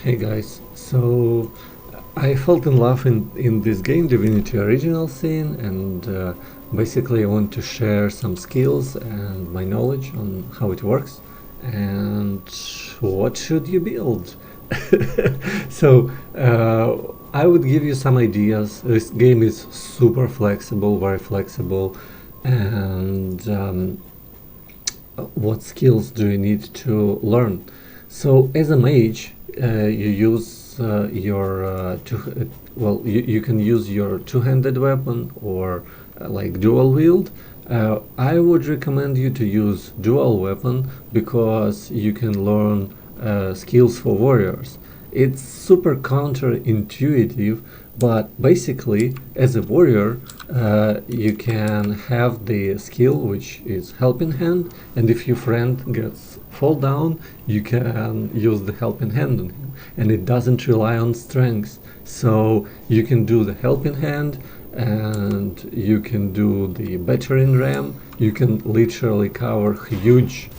Hey guys, so I fell in love in this game, Divinity Original Sin, and basically I want to share some skills and my knowledge on how it works and what should you build. So I would give you some ideas. This game is super flexible, very flexible, and what skills do you need to learn? So as a mage, you use you can use your two-handed weapon or like dual wield. I would recommend you to use dual weapon because you can learn skills for warriors. It's super counterintuitive, but basically, as a warrior, you can have the skill which is helping hand, and if your friend gets fall down, you can use the helping hand on him, and it doesn't rely on strength. So you can do the helping hand, and you can do the battering ram. You can literally cover huge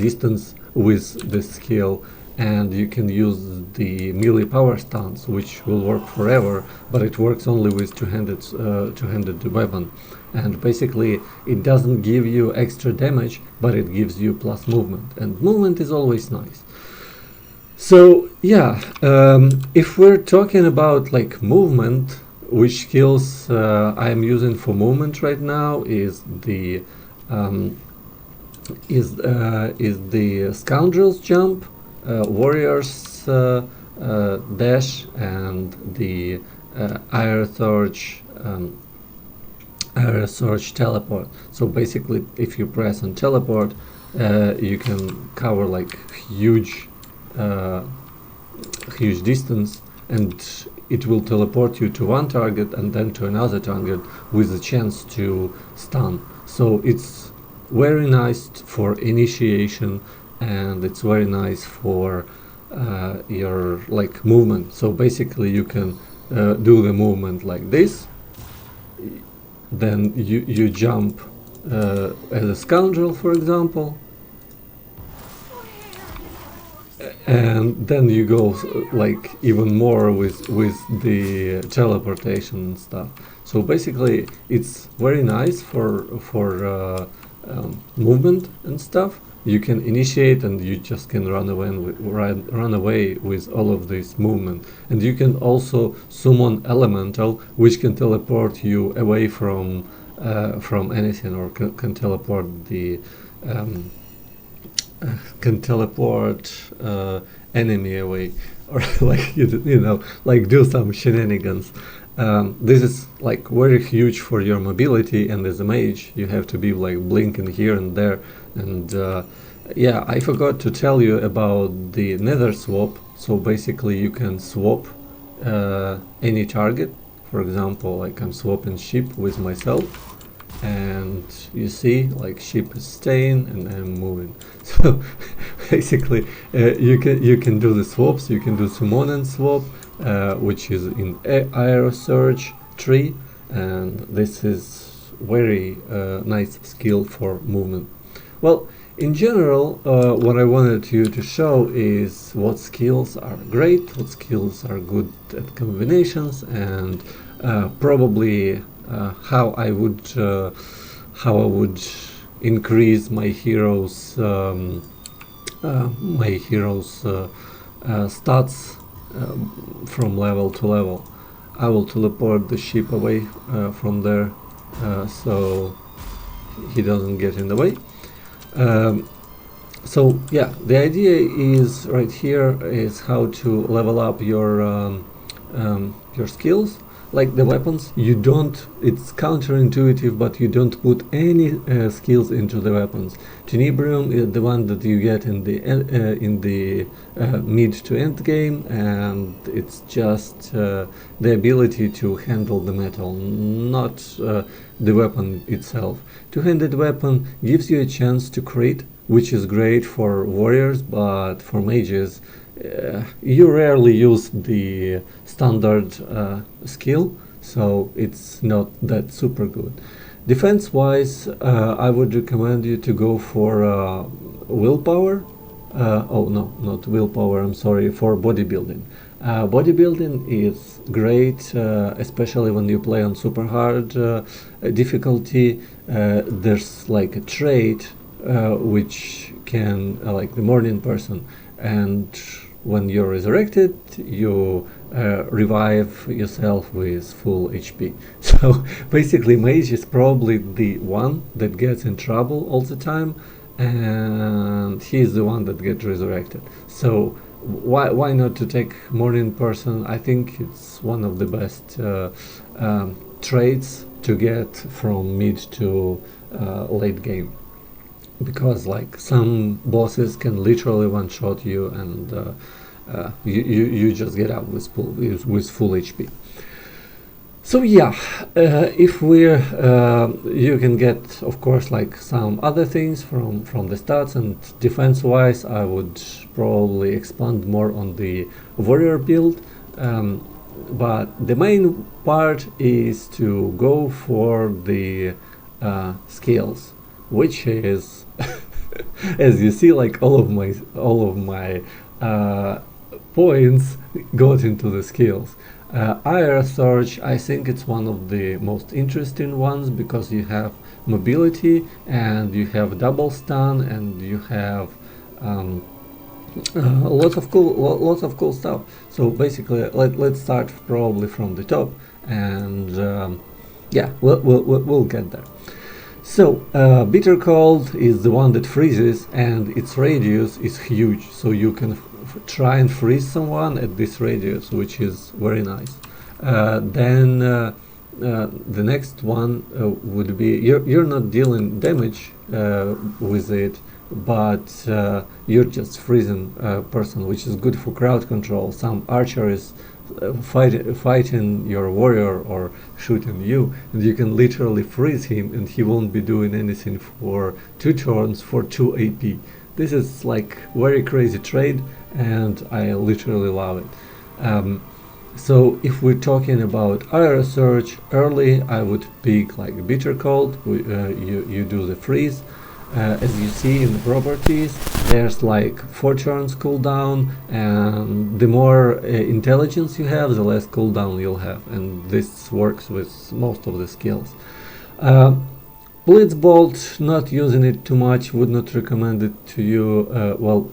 distance with this skill, and you can use the melee power stance, which will work forever, but it works only with two-handed weapon. And basically it doesn't give you extra damage, but it gives you plus movement, and movement is always nice. So yeah, if we're talking about like movement, which skills I am using for movement right now is the scoundrel's jump, warrior's dash, and the air surge teleport. So basically, if you press on teleport, you can cover like huge distance, and it will teleport you to one target and then to another target with a chance to stun. So it's very nice for initiation, and it's very nice for your like movement. So basically you can do the movement like this, then you jump as a scoundrel, for example, and then you go like even more with the teleportation and stuff. So basically it's very nice for movement and stuff. You can initiate and you just can run away with all of this movement, and you can also summon elemental, which can teleport you away from anything, or can teleport the enemy away, or like like do some shenanigans. This is like very huge for your mobility, and as a mage you have to be like blinking here and there. And yeah, I forgot to tell you about the nether swap. So basically you can swap any target. For example, like I'm swapping ship with myself, and you see like ship is staying and I'm moving. So basically you can do the swaps. You can do summon and swap, which is in air surge tree, and this is very nice skill for movement. Well, in general, what I wanted you to show is what skills are great, what skills are good at combinations, and probably how I would increase my heroes' stats from level to level. I will teleport the ship away from there, so he doesn't get in the way. So yeah, the idea is right here is how to level up your skills. Like the weapons, it's counterintuitive, but you don't put any skills into the weapons. Tenebrium is the one that you get in the mid to end game, and it's just the ability to handle the metal, not the weapon itself. Two-handed weapon gives you a chance to crit, which is great for warriors, but for mages you rarely use the standard skill, so it's not that super good. Defense wise, I would recommend you to go for willpower, oh no, not willpower, I'm sorry, for bodybuilding. Bodybuilding is great, especially when you play on super hard difficulty. There's like a trait which can, like the morning person, and when you're resurrected, you revive yourself with full HP. So basically, Mage is probably the one that gets in trouble all the time, and he's the one that gets resurrected. So why not to take morning person? I think it's one of the best traits to get from mid to late game, because like some bosses can literally one shot you, and you just get out with full HP. So yeah, if we're you can get of course like some other things from the stats, and defense wise I would probably expand more on the warrior build, but the main part is to go for the skills, which is as you see, like all of my points got into the skills. IR Search, I think it's one of the most interesting ones, because you have mobility and you have double stun and you have lots of cool stuff. So basically, let's start probably from the top, and yeah, we'll get there. So Bitter Cold is the one that freezes, and its radius is huge, so you can try and freeze someone at this radius, which is very nice. Then the next one would be you're not dealing damage with it, but you're just freezing a person, which is good for crowd control. Some archer is fighting your warrior or shooting you, and you can literally freeze him, and he won't be doing anything for 2 turns for 2 AP. This is like very crazy trade, and I literally love it. So if we're talking about IR Search, early I would pick like Bitter Cold. You do the freeze. As you see in the properties, there's like 4 turns cooldown, and the more intelligence you have, the less cooldown you'll have, and this works with most of the skills. Blitzbolt, not using it too much, would not recommend it to you. Well,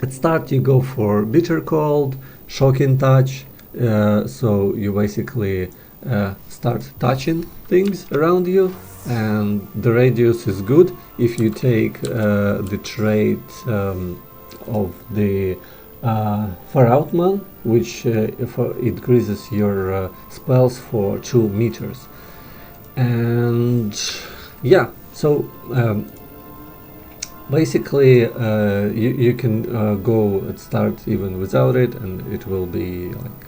at start you go for Bitter Cold, Shocking Touch, so you basically start touching things around you, and the radius is good if you take the trait of the Far Outman, which increases your spells for 2 meters. And yeah, so basically you can go and start even without it, and it will be like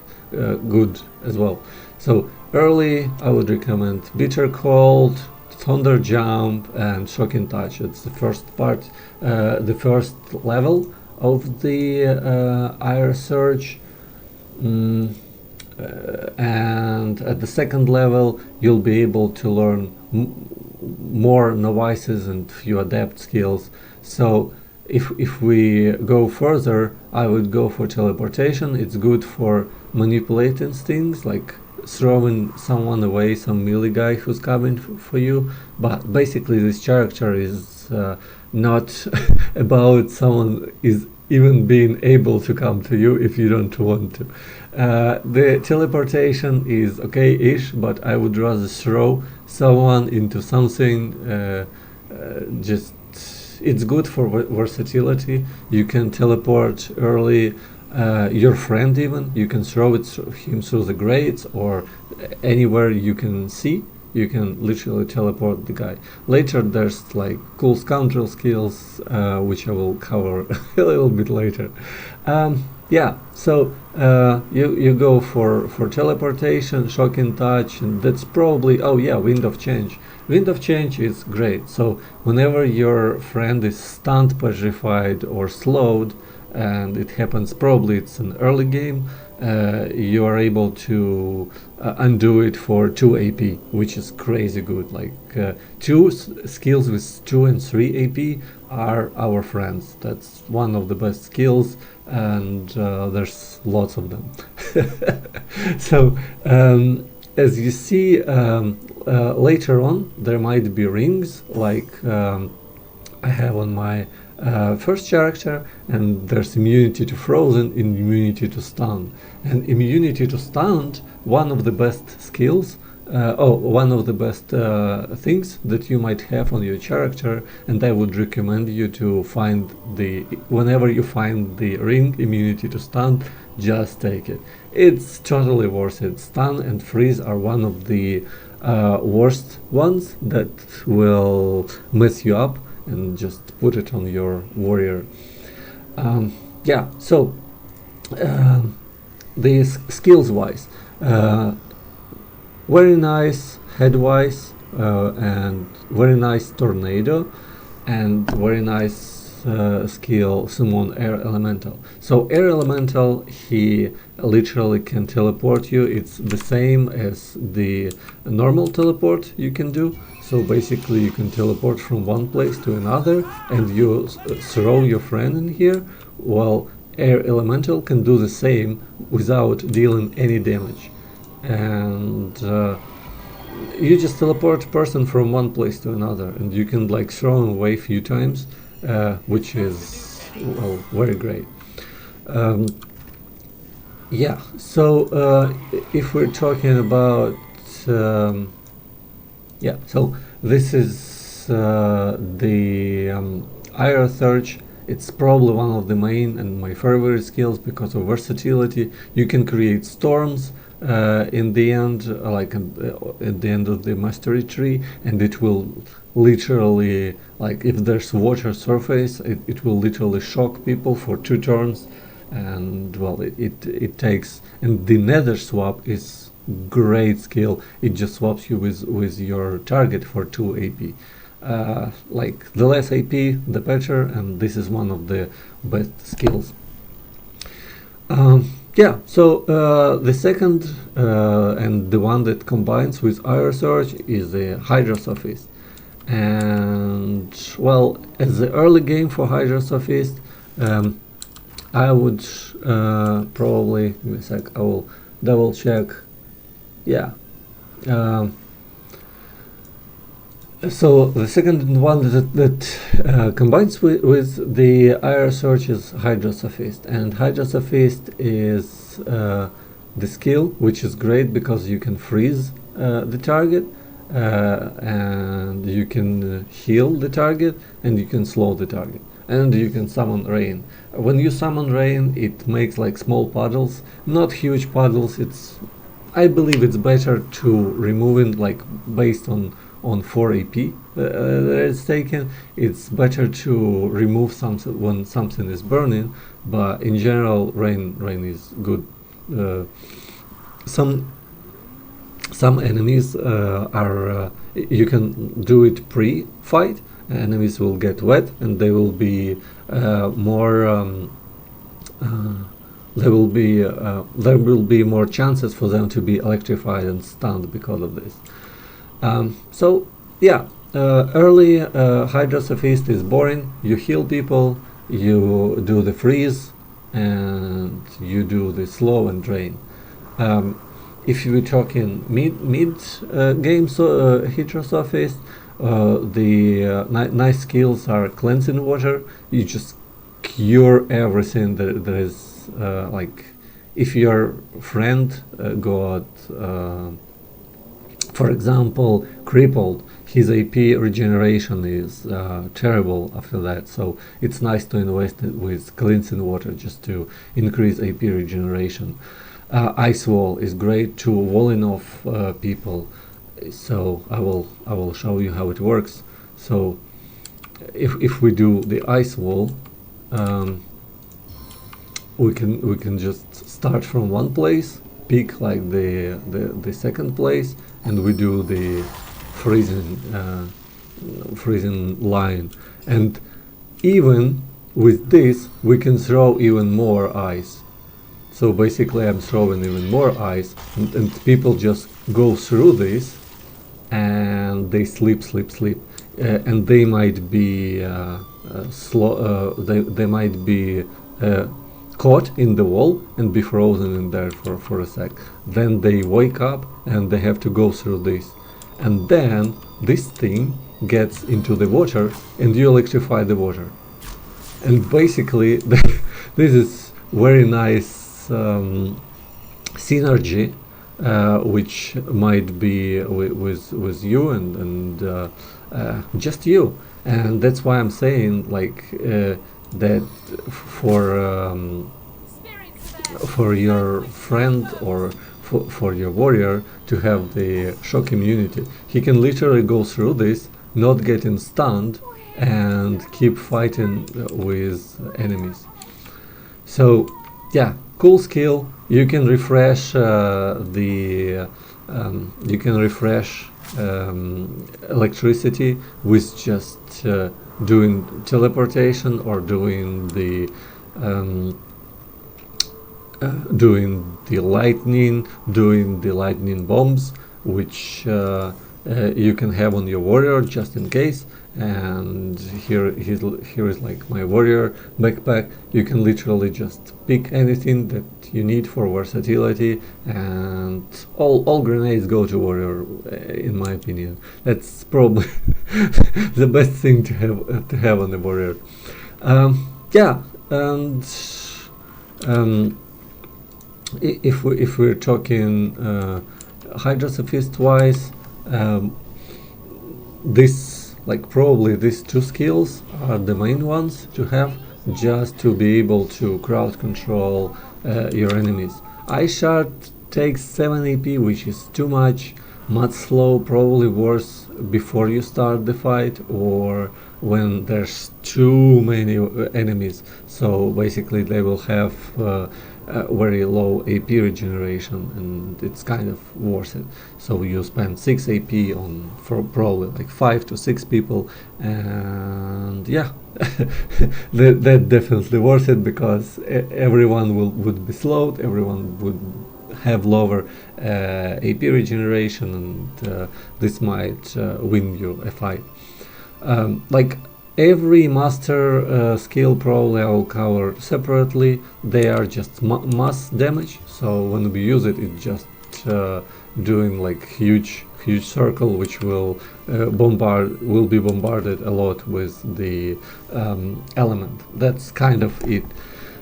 good as well. So early I would recommend Bitter Cold, Thunder Jump, and Shocking Touch. It's the first part, the first level of the IR Surge, and at the second level you'll be able to learn more novices and few adept skills. So if we go further, I would go for teleportation. It's good for manipulating things, like throwing someone away, some melee guy who's coming for you. But basically this character is not about someone is even being able to come to you if you don't want to. The teleportation is okay-ish, but I would rather throw someone into something. Just it's good for versatility. You can teleport early your friend, even you can throw him through the grates or anywhere you can see. You can literally teleport the guy. Later there's like cool scoundrel skills, which I will cover a little bit later. Yeah, so you go for teleportation, Shocking Touch, and that's probably, oh yeah, Wind of Change. Wind of Change is great. So whenever your friend is stunned, petrified, or slowed, and it happens, probably it's an early game, you are able to undo it for 2 AP, which is crazy good. Like 2 skills with 2 and 3 AP are our friends. That's one of the best skills, and there's lots of them. So as you see, later on there might be rings like I have on my first character, and there's immunity to frozen, immunity to stun, and immunity to stunned, one of the best skills, one of the best things that you might have on your character, and I would recommend you to find whenever you find the ring immunity to stun, just take it. It's totally worth it. Stun and freeze are one of the worst ones that will mess you up, and just put it on your warrior. Yeah, so these skills wise, very nice head-wise, and very nice tornado, and very nice skill summon air elemental. So air elemental, he literally can teleport you. It's the same as the normal teleport you can do. So basically you can teleport from one place to another, and you throw your friend in here, while air elemental can do the same without dealing any damage. And you just teleport a person from one place to another, and you can like throw him away a few times, which is, well, very great. Yeah, so if we're talking about yeah, so this is the IR search. It's probably one of the main and my favorite skills because of versatility. You can create storms in the end, like at the end of the mastery tree, and it will literally, like if there's water surface, it will literally shock people for 2 turns, and well, it takes, and the nether swap is great skill. It just swaps you with your target for 2 AP. Like the less AP the better, and this is one of the best skills. Yeah, so the second and the one that combines with IR Search is the Hydra Sophist. And well, as the early game for Hydra Sophist, I would probably, give me a sec, I will double check. Yeah. So the second one that combines with the IR search is Hydra Sophist, and Hydra Sophist is the skill, which is great because you can freeze the target, and you can heal the target, and you can slow the target, and you can summon rain. When you summon rain, it makes like small puddles, not huge puddles. I believe it's better to remove it like based on 4 AP that it's taken. It's better to remove something when something is burning, but in general rain is good. Some enemies are you can do it pre-fight. Enemies will get wet, and they will be more there will be more chances for them to be electrified and stunned because of this. So yeah, early Hydra Sophist is boring. You heal people, you do the freeze, and you do the slow and drain. If you're talking mid game Hydra Sophist, the nice skills are cleansing water. You just cure everything that is like if your friend got for example crippled, his AP regeneration is terrible after that, so it's nice to invest with cleansing water just to increase AP regeneration. Ice wall is great to walling off people, so I will show you how it works. So if we do the ice wall, we can just start from one place, pick like the second place, and we do the freezing line, and even with this we can throw even more ice. So basically I'm throwing even more ice, and people just go through this and they sleep, and they might be they might be caught in the wall and be frozen in there for a sec. Then they wake up and they have to go through this, and then this thing gets into the water and you electrify the water. And basically this is very nice synergy which might be with you and just you. And that's why I'm saying, like, that for your friend or for your warrior to have the shock immunity, he can literally go through this, not getting stunned, and keep fighting with enemies. So yeah, cool skill. You can refresh electricity with just doing teleportation or doing the lightning bombs, which you can have on your warrior just in case. And here is like my warrior backpack. You can literally just pick anything that you need for versatility, and all grenades go to warrior, in my opinion. That's probably the best thing to have on the warrior. Yeah, and if we're talking Hydrosophist wise, probably these two skills are the main ones to have, just to be able to crowd control your enemies. Eye Shard takes 7 AP, which is too much. Mud Slow probably worse before you start the fight or when there's too many enemies, so basically they will have very low AP regeneration, and it's kind of worth it. So you spend 6 AP on for probably like 5 to 6 people, and yeah, that definitely worth it, because everyone would be slowed, everyone would have lower AP regeneration, and this might win you a fight. Like every master skill probably I will cover separately. They are just mass damage, so when we use it, it's just doing like huge circle, which will be bombarded a lot with the element. That's kind of it.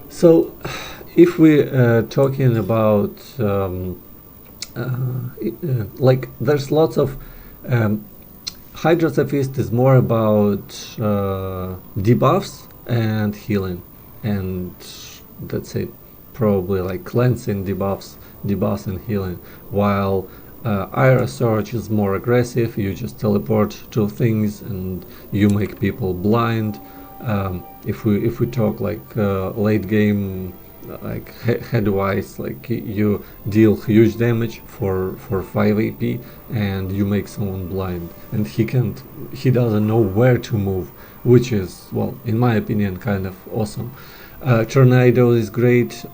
So if we're talking about like, there's lots of Hydrosophist is more about debuffs and healing, and that's it. Probably like cleansing, debuffs and healing, while Ira Search is more aggressive. You just teleport to things and you make people blind. If we talk like late game, like head-wise, like you deal huge damage for 5 AP and you make someone blind, and he doesn't know where to move, which is, well, in my opinion, kind of awesome. Tornado is great.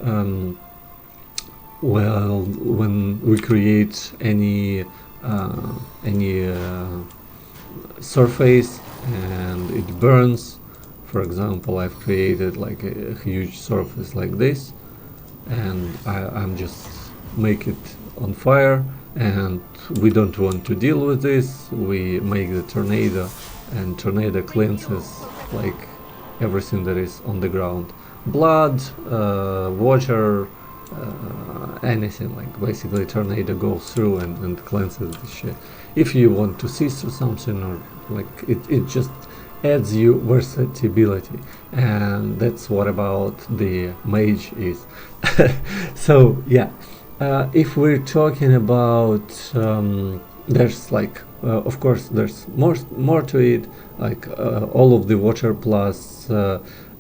Well, when we create any surface and it burns. For example, I've created like a huge surface like this, and I'm just make it on fire, and we don't want to deal with this. We make the tornado, and tornado cleanses like everything that is on the ground. Blood, water, anything, like basically tornado goes through and cleanses the shit. If you want to see through something, or like it just adds you versatility, and that's what about the mage is. So yeah, if we're talking about there's like of course there's more to it, like all of the water plus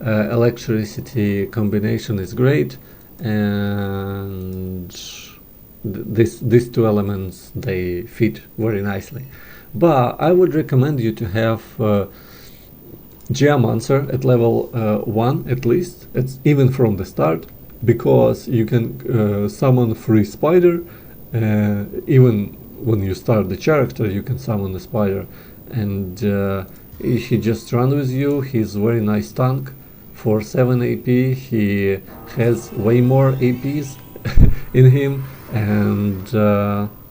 electricity combination is great, and these two elements, they fit very nicely. But I would recommend you to have Geomancer at level 1 at least. It's even from the start, because you can summon free spider. Even when you start the character, you can summon the spider, and he just runs with you. He's very nice tank. For 7 AP he has way more APs in him, and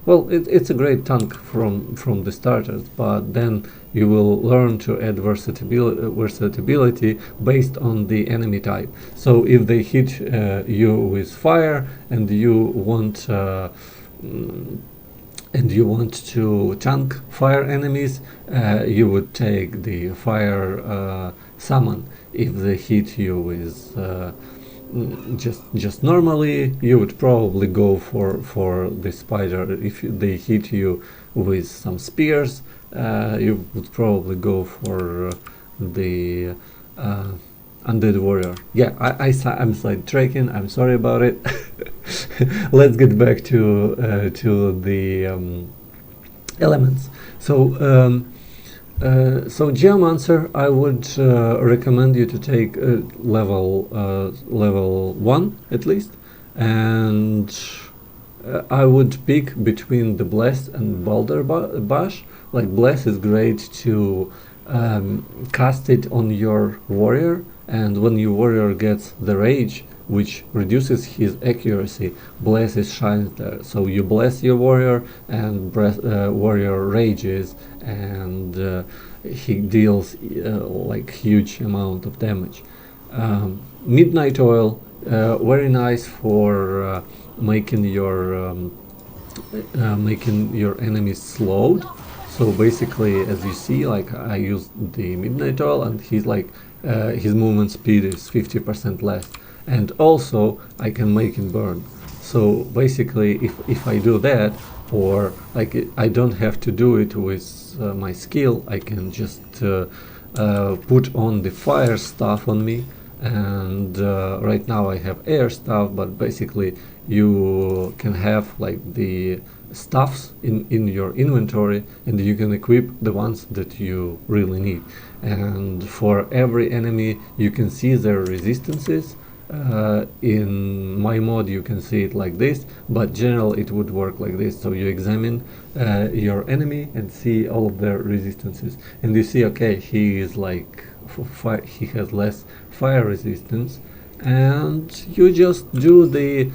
well, it's a great tank from the starters, but then you will learn to add versatility based on the enemy type. So if they hit you with fire and you want to tank fire enemies, you would take the fire summon. If they hit you with just normally, you would probably go for the spider. If they hit you with some spears, you would probably go for the undead warrior. Yeah, I'm sidetracking. I'm sorry about it. Let's get back to the elements. So Geomancer, I would recommend you to take level 1 at least, and I would pick between the Bless and Boulder Bash. Like, Bless is great to cast it on your warrior, and when your warrior gets the rage, which reduces his accuracy, Bless is shines there. So you bless your warrior, and warrior rages, and he deals like huge amount of damage. Midnight Oil, very nice for making your enemies slowed. So basically, as you see, like, I used the Midnight Oil, and he's like his movement speed is 50% less. And also I can make it burn. So basically, if I do that, or like, I don't have to do it with my skill, I can just put on the fire stuff on me, and right now I have air stuff, but basically you can have like the stuffs in your inventory, and you can equip the ones that you really need. And for every enemy you can see their resistances. In my mod you can see it like this, but generally it would work like this. So you examine your enemy and see all of their resistances, and you see, okay, he is like he has less fire resistance, and you just do the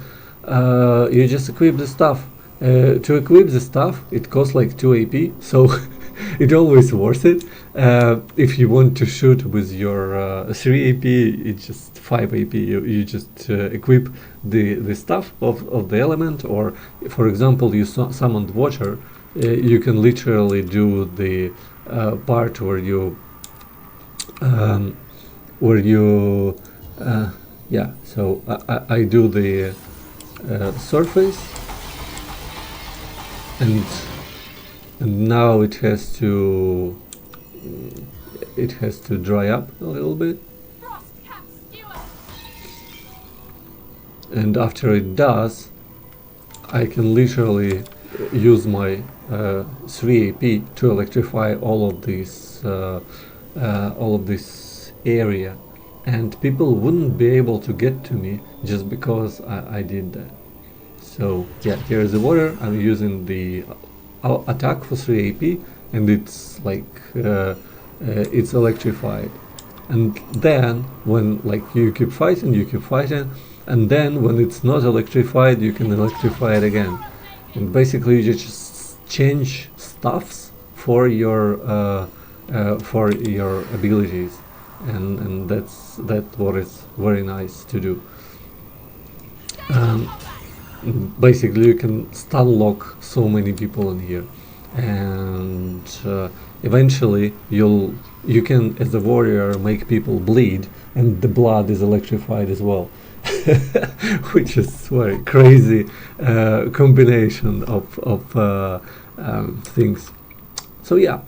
you just equip the stuff. To equip the stuff, it costs like 2 AP, so it's always worth it. If you want to shoot with your 3 AP, it's just 5 AP. You just equip the stuff of the element, or for example, you summoned water, you can literally do the part where you yeah, so I do the surface, and now it has to dry up a little bit, and after it does, I can literally use my 3 AP to electrify all of this area, and people wouldn't be able to get to me just because I did that. So yeah, here's the water. I'm using the attack for 3 AP, and it's like it's electrified. And then when like you keep fighting, and then when it's not electrified, you can electrify it again. And basically you just change stuffs for your abilities, and that's what is very nice to do. Basically you can stun lock so many people in here, and eventually you can, as a warrior, make people bleed, and the blood is electrified as well. Which is very crazy combination of things. So yeah,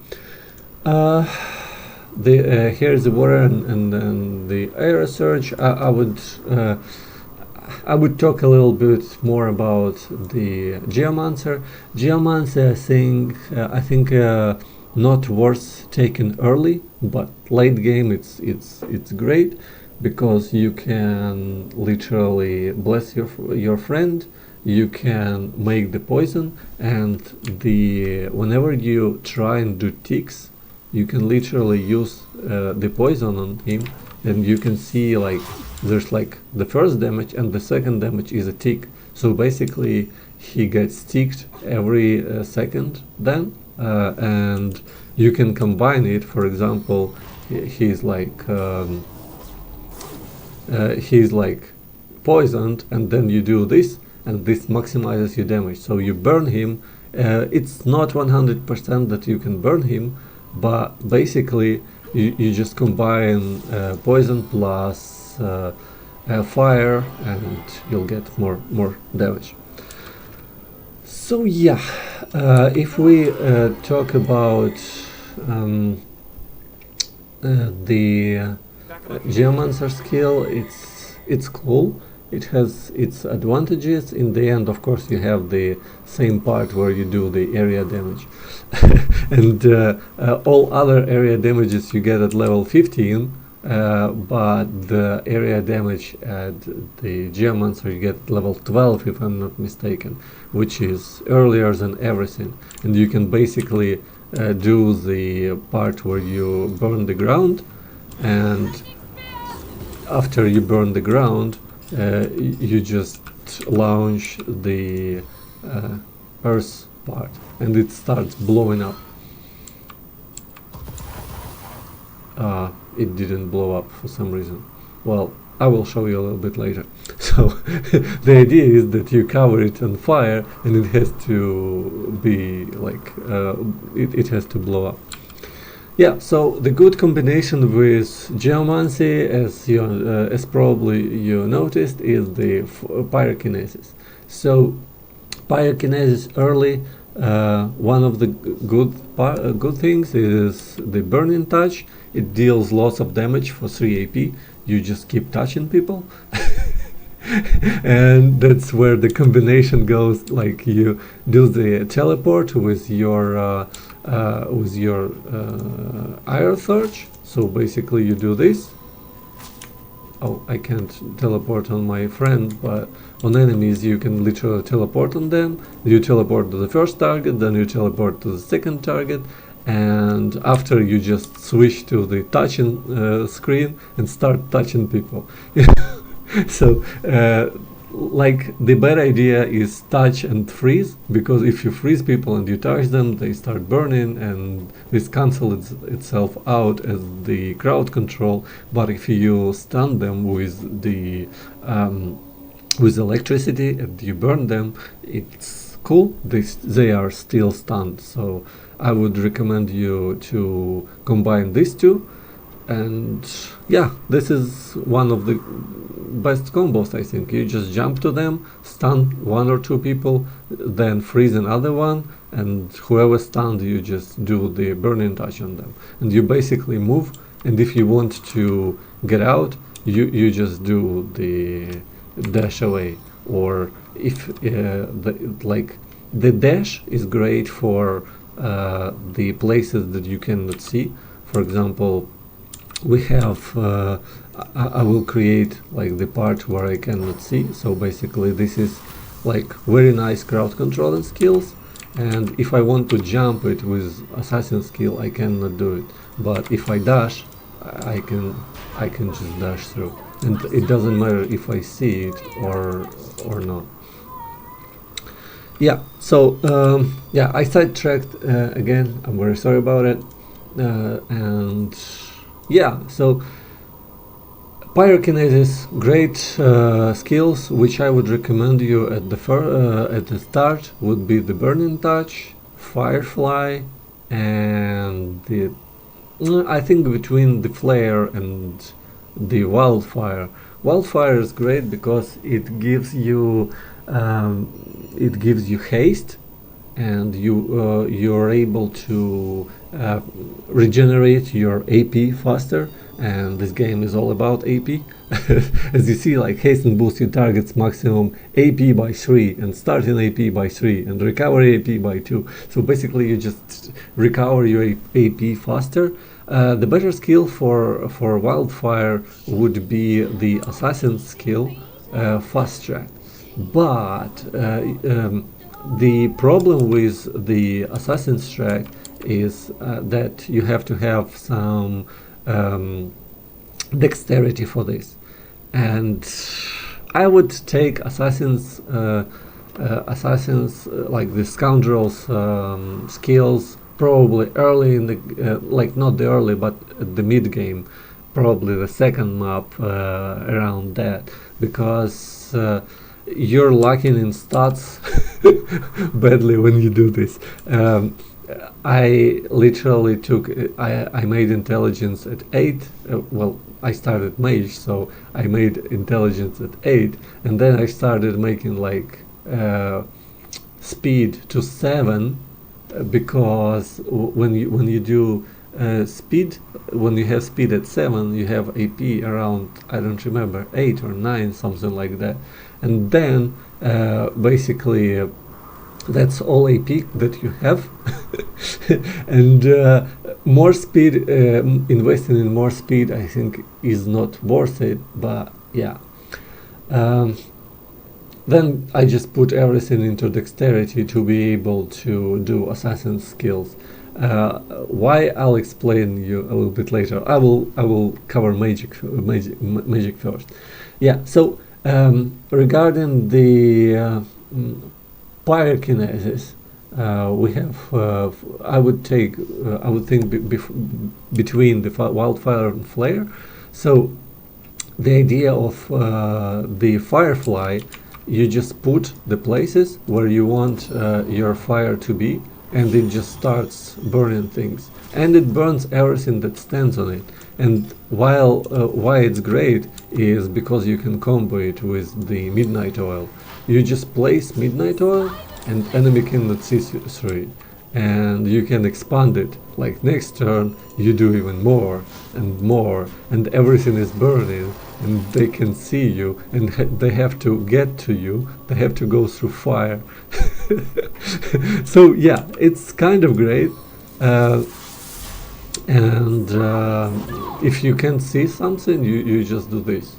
here's the water and then the air surge. I would talk a little bit more about the Geomancer. Geomancer, I think not worth taking early, but late game it's great, because you can literally bless your friend, you can make the poison, and whenever you try and do ticks, you can literally use the poison on him, and you can see like there's like the first damage and the second damage is a tick. So basically he gets ticked every second then, and you can combine it. For example, he's like poisoned, and then you do this, and this maximizes your damage. So you burn him. It's not 100% that you can burn him, but basically you just combine poison plus fire, and you'll get more damage. So yeah, if we talk about the Geomancer skill, it's cool. It has its advantages. In the end, of course, you have the same part where you do the area damage, and all other area damages you get at level 15. But the area damage at the Geomancer you get at level 12, if I'm not mistaken, which is earlier than everything. And you can basically do the part where you burn the ground, and after you burn the ground, you just launch the earth part, and it starts blowing up. It didn't blow up for some reason. Well, I will show you a little bit later. So the idea is that you cover it on fire, and it has to be like it has to blow up. Yeah, so the good combination with Geomancy, as probably you noticed, is the pyrokinesis. So pyrokinesis early, one of the good things is the burning touch. It deals lots of damage for 3 AP. You just keep touching people. And that's where the combination goes, like you do the teleport with your Iron Surge. So basically you do this. Oh, I can't teleport on my friend, but on enemies you can literally teleport on them. You teleport to the first target, then you teleport to the second target, and after you just switch to the touching screen and start touching people. So like the bad idea is touch and freeze, because if you freeze people and you touch them, they start burning, and this cancels itself out as the crowd control. But if you stun them with the with electricity and you burn them, it's cool. They are still stunned. So I would recommend you to combine these two. And yeah, this is one of the best combos, I think. You just jump to them, stun 1 or 2 people, then freeze another one, and whoever stunned, you just do the burning touch on them. And you basically move, and if you want to get out, you just do the dash away. Or if the dash is great for the places that you cannot see. For example, we have I will create like the part where I cannot see. So basically this is like very nice crowd controlling skills, and if I want to jump it with assassin skill, I cannot do it. But if I dash, I can just dash through, and it doesn't matter if I see it or not. Yeah, so yeah, I sidetracked again. I'm very sorry about it. And yeah, so pyrokinesis, great skills, which I would recommend you at the start would be the burning touch, firefly, and the I think between the flare and the wildfire. Wildfire is great because it gives you haste, and you're able to regenerate your AP faster, and this game is all about AP. As you see, like hasten boosts your target's maximum AP by 3, and starting AP by 3, and recovery AP by 2. So basically you just recover your AP faster. The better skill for wildfire would be the assassin skill, fast track. But the problem with the assassin's track is that you have to have some dexterity for this, and I would take assassins like the scoundrels skills probably early in the like not the early but the mid game, probably the second map around that, because you're lacking in stats badly when you do this. I literally took I made intelligence at 8. Well, I started mage, so I made intelligence at 8, and then I started making like speed to 7, because when you do speed, when you have speed at 7, you have AP around, I don't remember, 8 or 9, something like that, and then basically that's all AP that you have. And more speed, investing in more speed, I think is not worth it, but yeah. Then I just put everything into dexterity to be able to do assassin skills. Why, I'll explain you a little bit later. I will cover magic first. Yeah. So regarding the pyrokinesis, we have. I would think between the wildfire and flare. So the idea of the firefly, you just put the places where you want your fire to be, and it just starts burning things, and it burns everything that stands on it. And while why it's great is because you can combo it with the midnight oil. You just place midnight oil and enemy cannot see through it, and you can expand it. Like next turn you do even more and more, and everything is burning, and they can see you, and they have to get to you, they have to go through fire. So yeah, it's kind of great. And if you can see something, you just do this.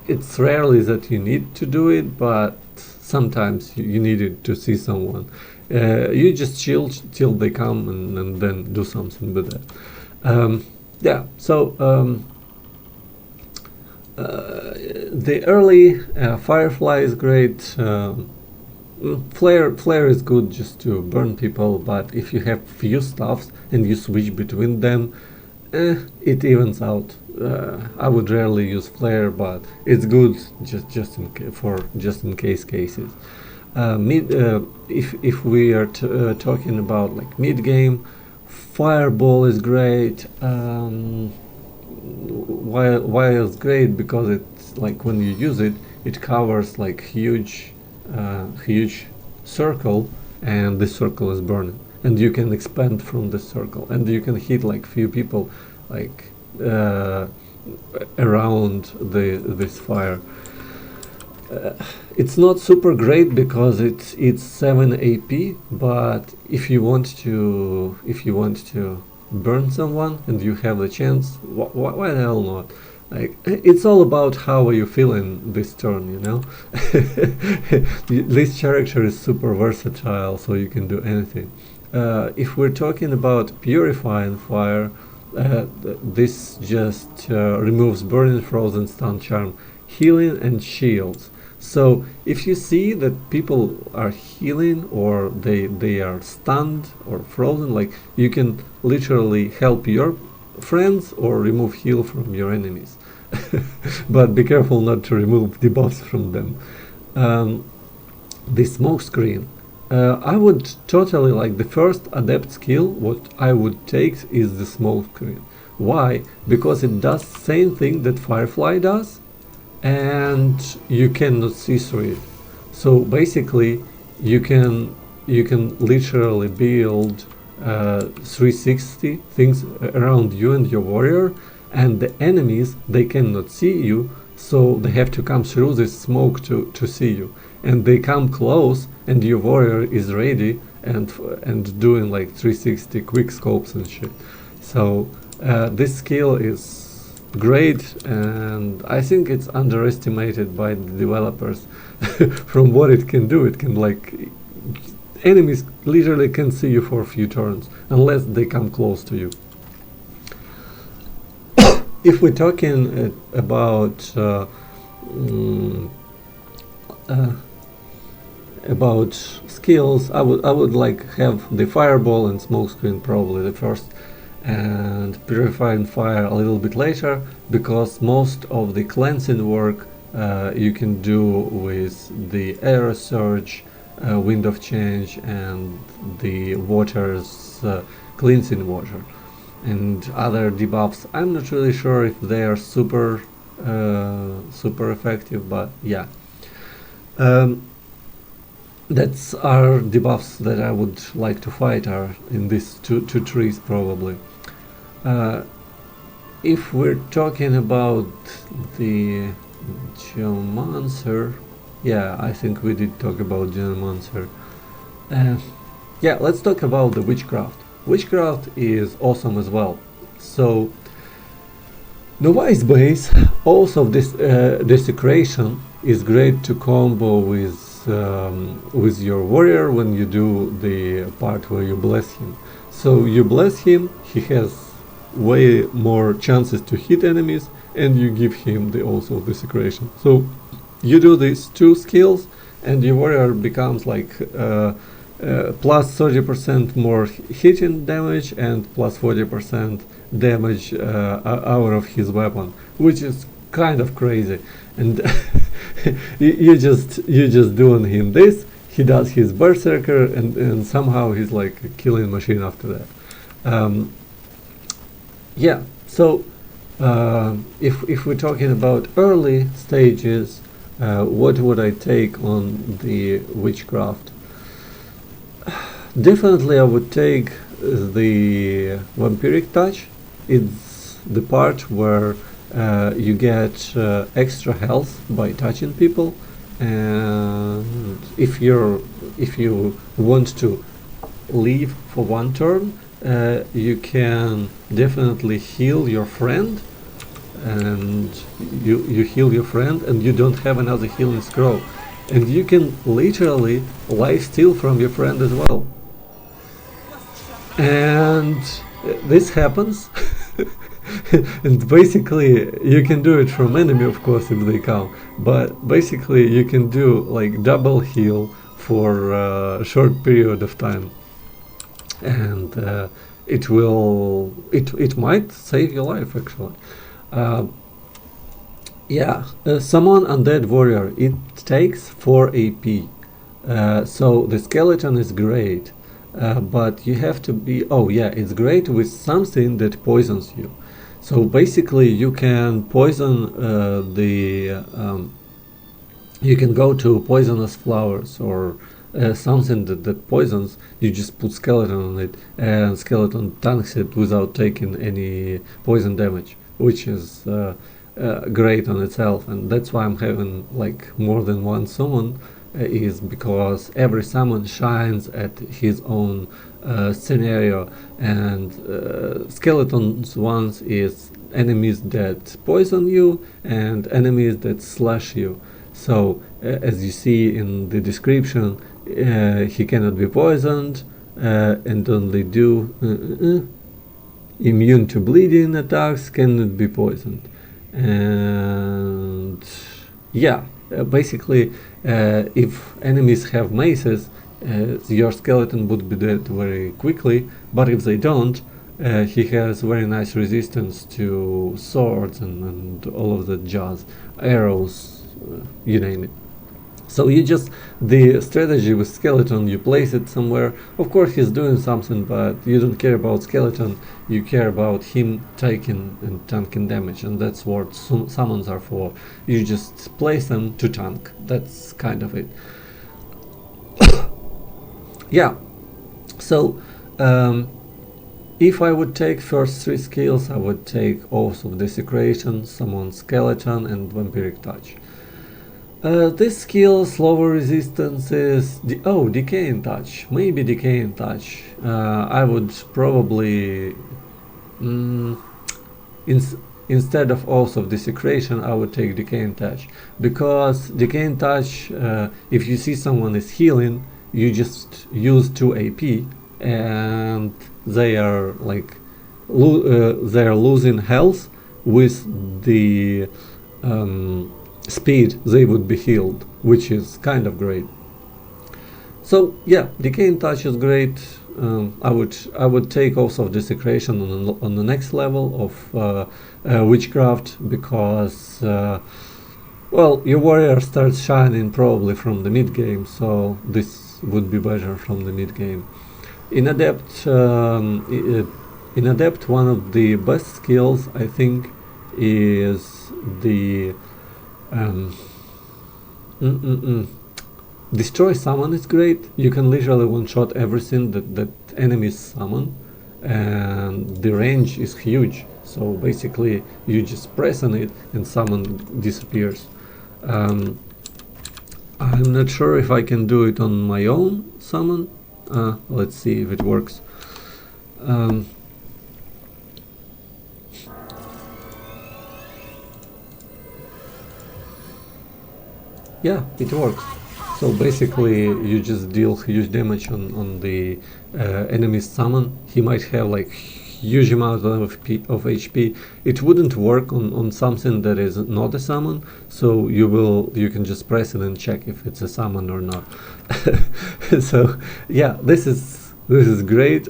It's rarely that you need to do it, but sometimes you need it to see someone. You just chill till they come, and then do something with that. Yeah, so the early firefly is great. Flare is good just to burn people, but if you have few stuffs and you switch between them, it evens out. I would rarely use flare, but it's good just in case cases. If we are talking about like mid game, fireball is great. Why it's great? Because it's like when you use it, it covers like huge circle, and the circle is burning, and you can expand from the circle, and you can hit like few people like around this fire. It's not super great because it's 7 AP, but if you want to burn someone and you have the chance, why the hell not? Like, it's all about how are you feeling this turn, you know. This character is super versatile, so you can do anything. If we're talking about purifying fire, this just removes burning, frozen, stun, charm, healing, and shields. So if you see that people are healing, or they are stunned or frozen, like, you can literally help your friends or remove heal from your enemies. But be careful not to remove debuffs from them. The smoke screen, I would totally, like, the first adept skill, what I would take is the smoke screen. Why? Because it does same thing that Firefly does, and you cannot see through it. So basically you can literally build 360 things around you and your warrior, and the enemies, they cannot see you, so they have to come through this smoke to see you, and they come close and your warrior is ready and doing like 360 quick scopes and shit. So this skill is great, and I think it's underestimated by the developers. From what it can do, it can, like, enemies literally can see you for a few turns unless they come close to you. If we're talking about skills, I would like have the fireball and smoke screen probably the first, and purifying fire a little bit later, because most of the cleansing work you can do with the air surge, wind of change, and the water's cleansing water, and other debuffs. I'm not really sure if they are super effective, but yeah. That's our debuffs that I would like to fight are in these two trees probably. If we're talking about the Geomancer, yeah, I think we did talk about Geomancer. Yeah, let's talk about the Witchcraft. Witchcraft is awesome as well. So, Novice base, also this Desecration is great to combo with your warrior when you do the part where you bless him. So you bless him, he has way more chances to hit enemies, and you give him the also Desecration. So you do these two skills and your warrior becomes like plus 30% more hitting damage and plus 40% damage out of his weapon, which is kind of crazy. And you just doing him this, he does his berserker, and somehow he's like a killing machine after that. Yeah, so if we're talking about early stages, what would I take on the Witchcraft? Definitely I would take the Vampiric Touch. It's the part where you get extra health by touching people, and if you want to leave for one turn, you can definitely heal your friend, and you heal your friend and you don't have another healing scroll, and you can literally lifesteal from your friend as well. And this happens. And basically you can do it from enemy, of course, if they come, but basically you can do like double heal for a short period of time, and it might save your life actually. Yeah, summon undead warrior, it takes 4 AP, so the skeleton is great, but you have to be, oh yeah, it's great with something that poisons you. So basically you can poison you can go to poisonous flowers or something that poisons. You just put skeleton on it and skeleton tanks it without taking any poison damage, which is great on itself. And that's why I'm having like more than one summon, is because every summon shines at his own scenario, and skeletons ones is enemies that poison you and enemies that slash you. So as you see in the description, he cannot be poisoned and only do immune to bleeding attacks, cannot be poisoned. And yeah, basically if enemies have maces, your skeleton would be dead very quickly, but if they don't, he has very nice resistance to swords and all of that jazz, arrows, you name it. So you just, the strategy with skeleton, you place it somewhere. Of course he's doing something, but you don't care about skeleton, you care about him taking and tanking damage, and that's what summons are for. You just place them to tank, that's kind of it. Yeah, so if I would take first 3 skills, I would take Oath of Desecration, Summon Skeleton, and Vampiric Touch. This skill, slower resistances, Decaying Touch, maybe Decaying Touch. I would probably, instead of Oath of Desecration, I would take Decaying Touch, because Decaying Touch, if you see someone is healing, you just use 2 AP, and they are like they are losing health with the speed they would be healed, which is kind of great. So yeah, Decaying Touch is great. I would take also Desecration on the next level of Witchcraft, because well, your warrior starts shining probably from the mid game, so this would be better from the mid game. In Adept, one of the best skills I think is the Destroy Summon is great. You can literally one-shot everything that enemies summon, and the range is huge. So basically, you just press on it and summon disappears. I'm not sure if I can do it on my own summon. Let's see if it works. Yeah, it works. So basically, you just deal huge damage on the enemy's summon. He might have like huge amount of HP. It wouldn't work on something that is not a summon. So you can just press it and check if it's a summon or not. So yeah, this is great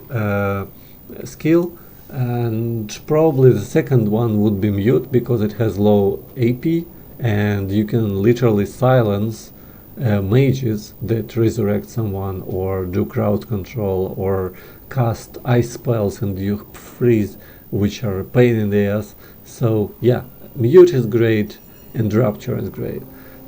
skill. And probably the second one would be Mute, because it has low AP, and you can literally silence mages that resurrect someone, or do crowd control, or cast ice spells and you freeze, which are a pain in the ass. So yeah, Mute is great and Rapture is great.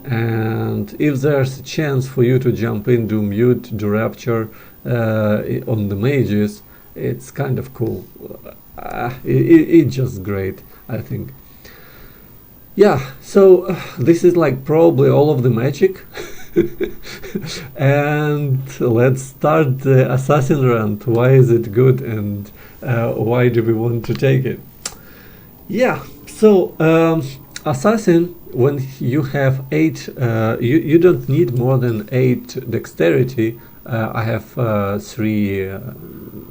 And if there's a chance for you to jump in, do Mute, do Rapture on the mages, it's kind of cool. It's just great, I think. Yeah, so this is like probably all of the magic. And let's start the assassin rant. Why is it good, and why do we want to take it? Yeah, so assassin, when you have 8, you don't need more than 8 dexterity. I have 3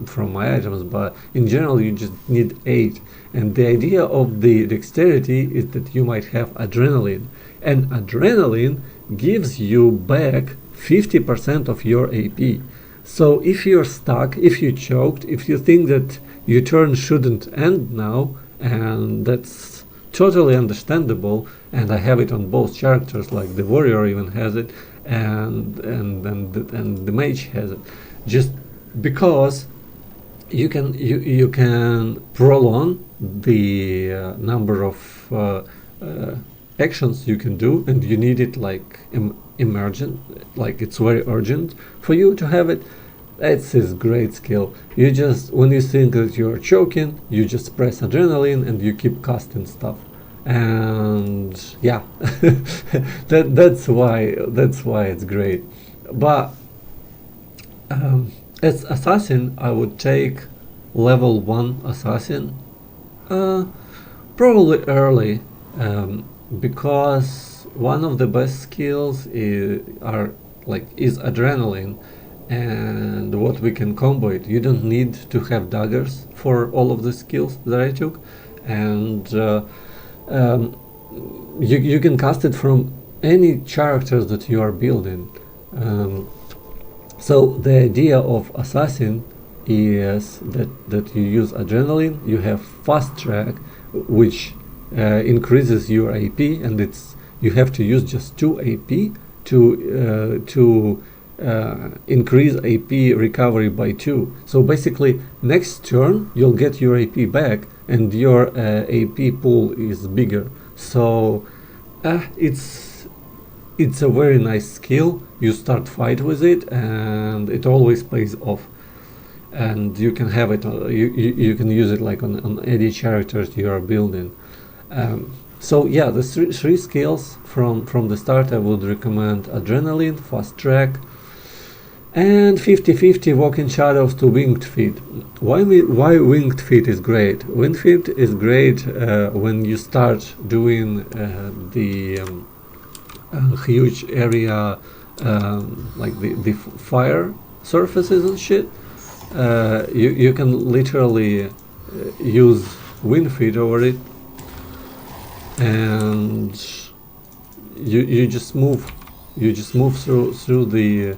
from my items, but in general you just need 8. And the idea of the dexterity is that you might have adrenaline, and adrenaline gives you back 50% of your AP. So if you're stuck, if you choked, if you think that your turn shouldn't end now, and that's totally understandable, and I have it on both characters, like the warrior even has it, and the mage has it, just because you can prolong the number of actions you can do, and you need it like emergent, like it's very urgent for you to have it. It's this great skill. You just, when you think that you're choking, you just press adrenaline and you keep casting stuff. And yeah, that's why it's great. But as assassin, I would take level 1 assassin, probably early, because one of the best skills is adrenaline, and what we can combo it. You don't need to have daggers for all of the skills that I took, and you can cast it from any characters that you are building. So the idea of assassin is that you use adrenaline, you have fast track, which increases your AP, and you have to use just 2 AP to increase AP recovery by 2. So basically, next turn you'll get your AP back, and your AP pool is bigger. So it's a very nice skill. You start fight with it, and it always pays off. And you can have it. You can use it like on any characters you are building. So yeah, the three skills from the start, I would recommend adrenaline, fast track, and 50-50 walking shadows to winged feet. Why winged feet is great? Winged feet is great when you start doing the huge area like the fire surfaces and shit, you can literally use wind feed over it, and you just move through the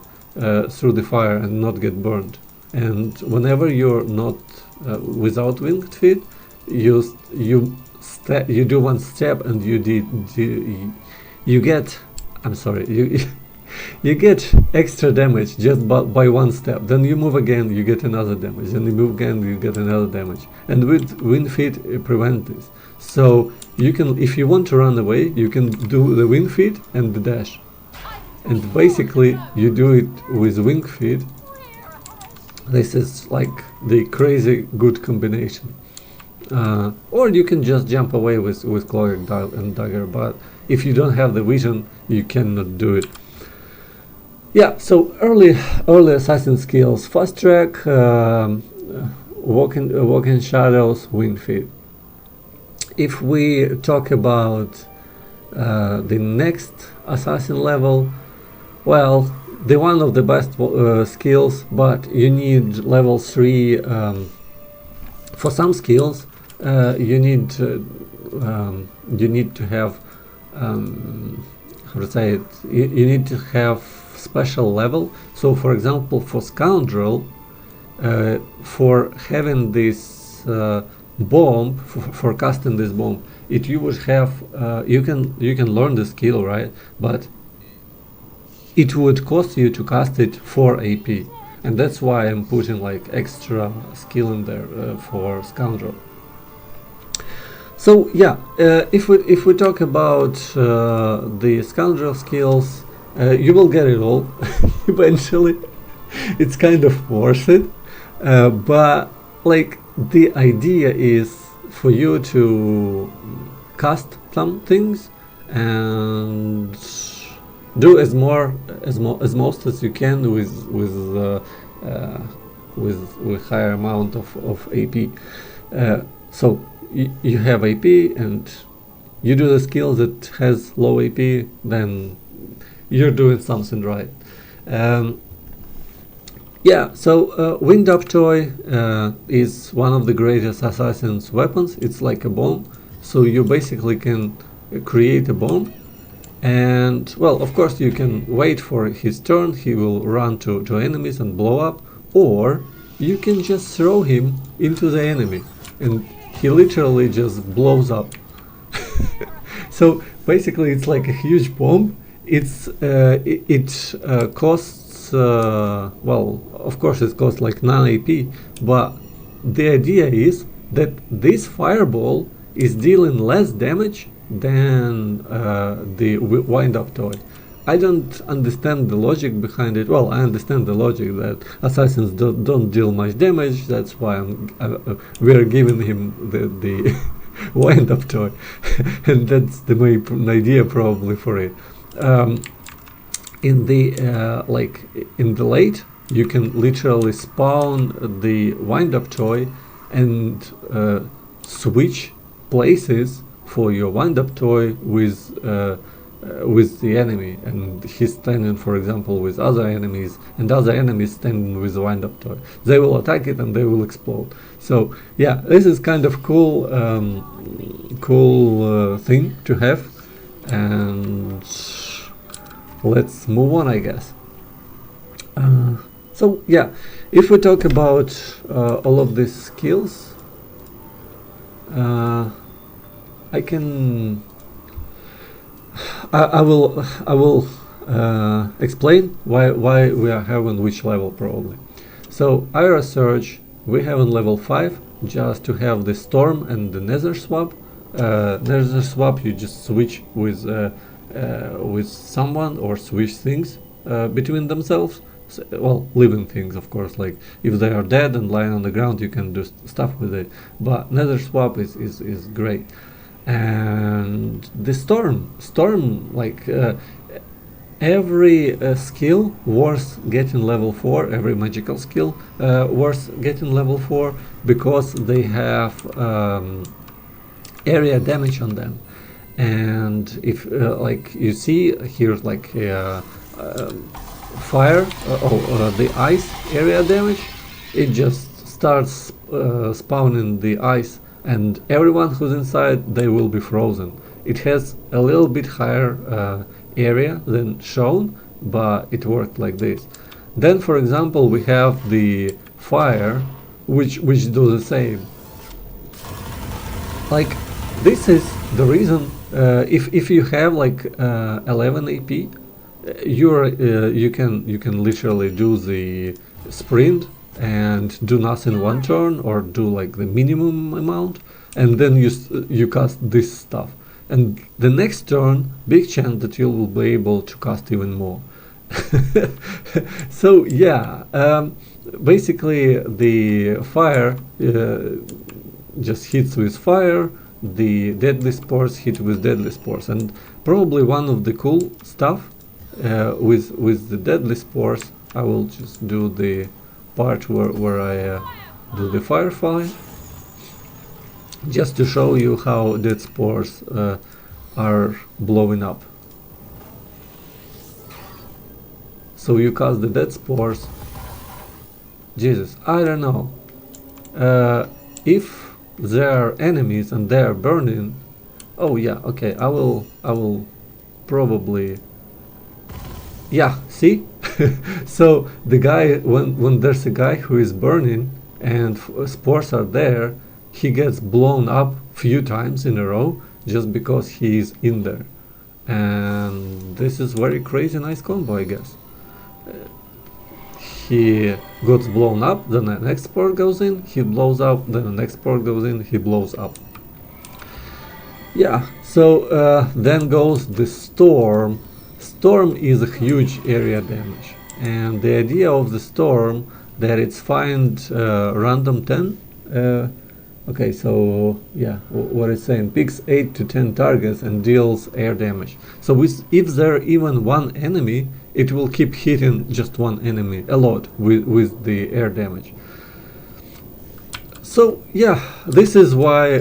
fire and not get burned. And whenever you're not without winged feet, you do one step and you get, I'm sorry, you get extra damage just by one step. Then you move again, you get another damage. Then you move again, you get another damage. And with wind feet, it prevents this. So you can, if you want to run away, you can do the wind feet and the dash. And basically, you do it with wing feet. This is like the crazy good combination. Or you can just jump away with cloak and dagger. But if you don't have the vision, you cannot do it. Yeah, so early assassin skills: fast track, walk in shadows, wind feet. If we talk about the next assassin level, well, the one of the best skills, but you need level 3 for some skills. You need to have how to say it, you need to have special level. So for example, for scoundrel, for having this bomb, for casting this bomb, you would have you can learn the skill, right? But it would cost you to cast it 4 AP, and that's why I'm putting like extra skill in there for scoundrel. So yeah, if we talk about the scoundrel skills, you will get it all eventually. It's kind of worth it, but like the idea is for you to cast some things and do as most as you can with higher amount of AP. So you have AP and you do the skill that has low AP, then you're doing something right. Yeah, so Wind Up Toy is one of the greatest assassin's weapons. It's like a bomb, so you basically can create a bomb, and well, of course you can wait for his turn. He will run to enemies and blow up, or you can just throw him into the enemy and he literally just blows up. So basically it's like a huge bomb. It costs well, of course it costs like 9 AP, but the idea is that this fireball is dealing less damage than the wind-up toy. I don't understand the logic behind it. Well, I understand the logic that assassins don't deal much damage. That's why we're giving him the wind-up toy, and that's the main idea probably for it. In the late, you can literally spawn the wind-up toy and switch places for your wind-up toy with the enemy, and he's standing, for example, with other enemies, and other enemies standing with the wind-up toy. They will attack it and they will explode. So yeah, this is kind of cool thing to have. And let's move on, I guess. So yeah, if we talk about all of these skills, I will explain why we are having which level probably. So Ira Surge we have on level 5 just to have the Storm and the Nether Swap. Nether Swap, you just switch with someone or switch things between themselves. So, well, living things, of course, like if they are dead and lying on the ground, you can do stuff with it. But Nether Swap is great. And the Storm, like every skill worth getting level 4, every magical skill worth getting level 4, because they have area damage on them. And if like you see here's like fire, the ice area damage, it just starts spawning the ice, and everyone who's inside, they will be frozen. It has a little bit higher area than shown, but it worked like this. Then, for example, we have the fire, which do the same. Like, this is the reason. If you have like 11 AP, you can literally do the sprint and do nothing one turn, or do like the minimum amount, and then you cast this stuff. And the next turn, big chance that you will be able to cast even more. So yeah, basically the fire just hits with fire, the deadly spores hit with deadly spores, and probably one of the cool stuff with the deadly spores, I will just do the part where I do the firefly, just to show you how dead spores are blowing up. So you cast the dead spores. Jesus, I don't know. If there are enemies and they are burning, oh yeah, okay, I will probably, yeah, see. So the guy, when there's a guy who is burning and spores are there, he gets blown up few times in a row just because he is in there, and this is very crazy nice combo, I guess. He gets blown up, then the next spore goes in, he blows up, then the next spore goes in, he blows up. Yeah, so then goes the storm. Storm is a huge area damage, and the idea of the storm that it's find random 10. Okay, so yeah, what it's saying, picks 8 to 10 targets and deals air damage. So if there even one enemy, it will keep hitting just one enemy a lot with the air damage. So yeah, this is why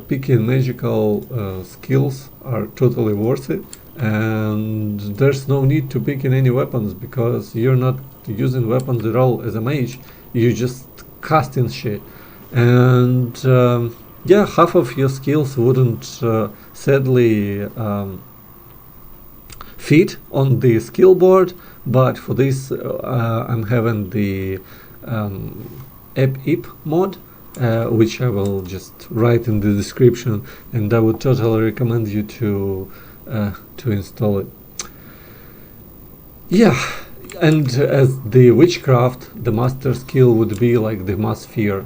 picking magical skills are totally worth it, and there's no need to pick in any weapons, because you're not using weapons at all as a mage, you just casting shit. And yeah, half of your skills wouldn't sadly fit on the skill board, but for this I'm having the ep mod, which I will just write in the description, and I would totally recommend you to install it. Yeah, and as the witchcraft, the master skill would be like the mass fear.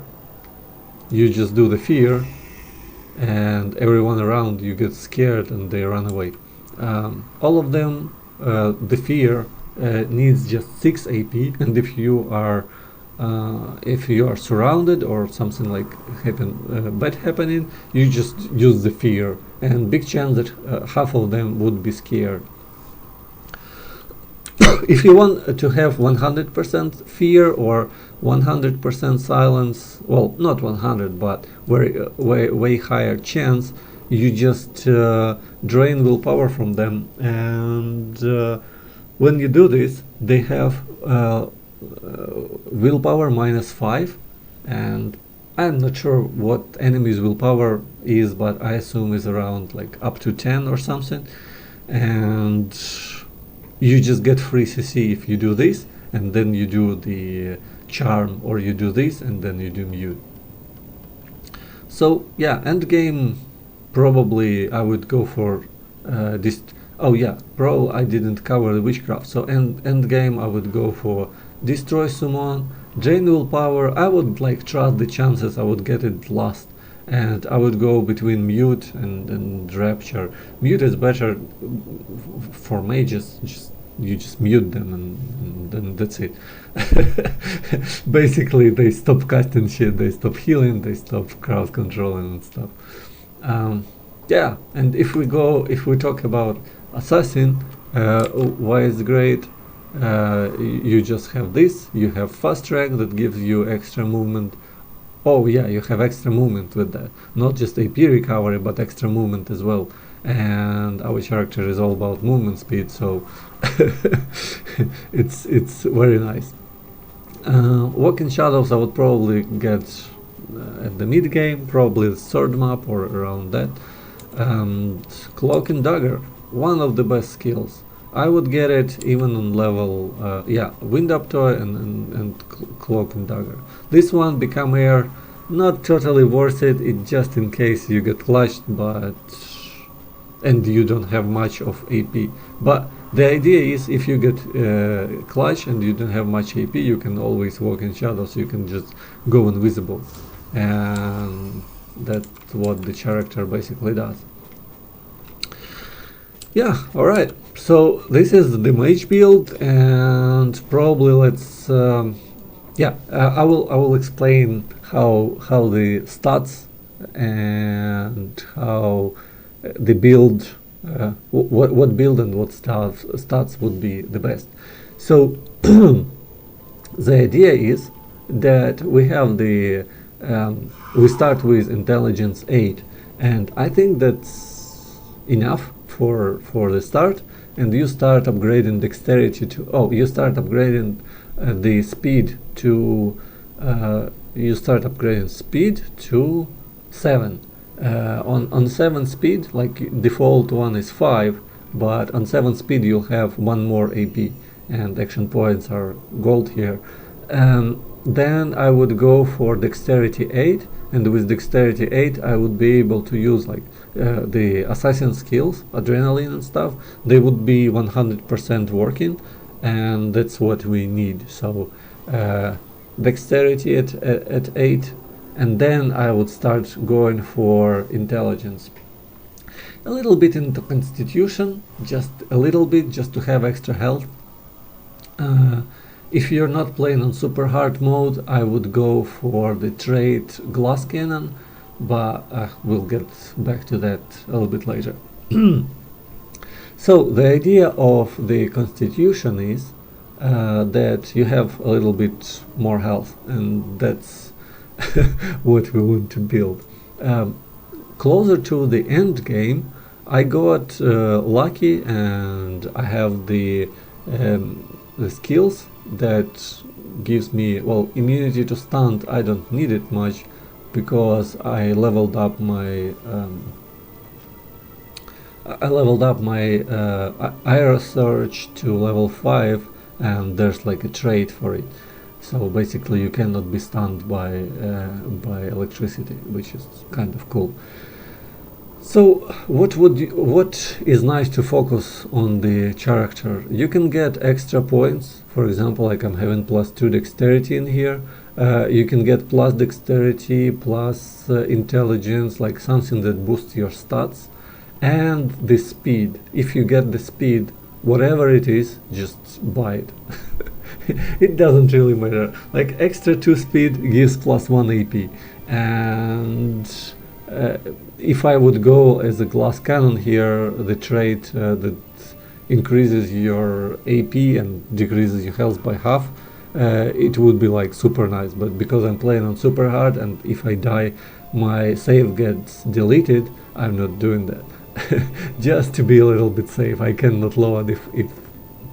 You just do the fear, and everyone around you get scared and they run away. All of them, the fear needs just 6 AP, and if you are surrounded or something like bad happening, you just use the fear, and big chance that half of them would be scared. If you want to have 100% fear or 100% silence, well, not 100, but way higher chance, you just drain willpower from them, and when you do this, they have willpower -5, and I'm not sure what enemy's willpower is, but I assume is around like up to 10 or something, and you just get free CC if you do this, and then you do the charm, or you do this and then you do mute. So yeah, end game, probably I would go for this. Oh yeah, I didn't cover the witchcraft, so end game I would go for destroy summon, drain willpower. I would like trust the chances I would get it last, and I would go between mute and rapture. Mute is better for mages, you just mute them and then that's it. Basically they stop casting shit, they stop healing, they stop crowd controlling and stuff. Yeah, and if we talk about assassin, why it's great, you just have this, you have fast track that gives you extra movement. Oh yeah, you have extra movement with that, not just AP recovery but extra movement as well, and our character is all about movement speed, so it's very nice. Walk in Shadows I would probably get at the mid game, probably the third map or around that. Cloak and Dagger, one of the best skills. I would get it even on level, Wind Up Toy and Cloak and Dagger. This one, Become Air, not totally worth it, it's just in case you get clutched, and you don't have much of AP. But the idea is, if you get clutch and you don't have much AP, you can always walk in shadows, you can just go invisible. And that's what the character basically does. Yeah, alright. So this is the mage build, and probably let's I will explain how the stats and how the build, what build and what stats would be the best. So the idea is that we have the we start with intelligence 8, and I think that's enough for the start. And you start upgrading dexterity to you start upgrading the speed to 7. On 7 speed, like default one is 5, but on 7 speed you'll have 1 more AP, and action points are gold here. Then I would go for dexterity 8, and with dexterity 8 I would be able to use like the assassin skills, adrenaline and stuff. They would be 100% working, and that's what we need. So dexterity at 8, and then I would start going for intelligence. A little bit into constitution, just a little bit, just to have extra health. If you're not playing on super hard mode, I would go for the trait glass cannon, but we'll get back to that a little bit later. So the idea of the constitution is that you have a little bit more health, and that's what we want to build. Closer to the end game, I got lucky, and I have the skills that gives me, well, immunity to stunt. I don't need it much because I leveled up my air search to level 5, and there's like a trait for it. So basically you cannot be stunned by electricity, which is kind of cool. So what is nice to focus on the character? You can get extra points. For example, like I'm having +2 dexterity in here. You can get plus dexterity, plus intelligence, like something that boosts your stats, and the speed. If you get the speed, whatever it is, just buy it. It doesn't really matter. Like extra 2 speed gives +1 AP, and if I would go as a glass cannon here, the trait that increases your AP and decreases your health by half, it would be like super nice. But because I'm playing on super hard, and if I die my save gets deleted, I'm not doing that. Just to be a little bit safe. I cannot load if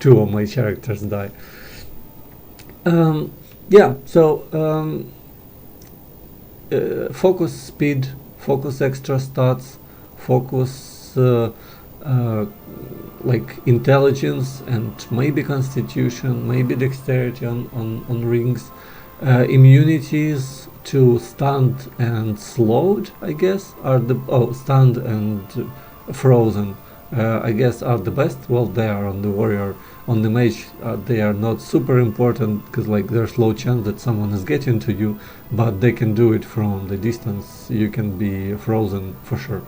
2 of my characters die. Focus speed, focus extra stats, focus like intelligence, and maybe constitution, maybe dexterity on rings, immunities to stunned and slowed, I guess, are the stunned and frozen, I guess, are the best. Well, they are on the warrior. On the mage, they are not super important because like there's low chance that someone is getting to you, but they can do it from the distance. You can be frozen for sure.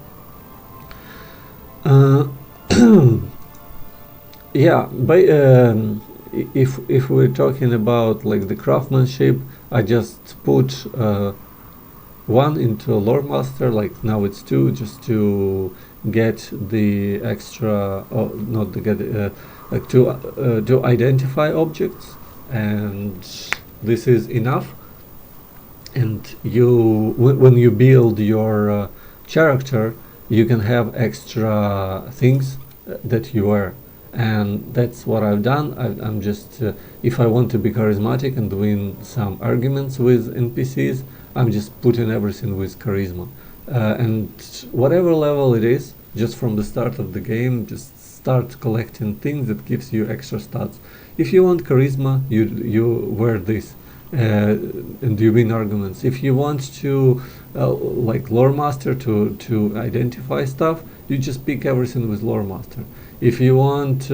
If we're talking about like the craftsmanship, I just put 1 into lore master, like now it's 2, just to get the extra, not to get like to identify objects, and this is enough. And when you build your character, you can have extra things that you wear, and that's what I've done. I'm just if I want to be charismatic and win some arguments with NPCs, I'm just putting everything with charisma, and whatever level it is, just from the start of the game, just start collecting things that gives you extra stats. If you want charisma, you wear this, and you win arguments. If you want to like lore master to identify stuff, you just pick everything with lore master. If you want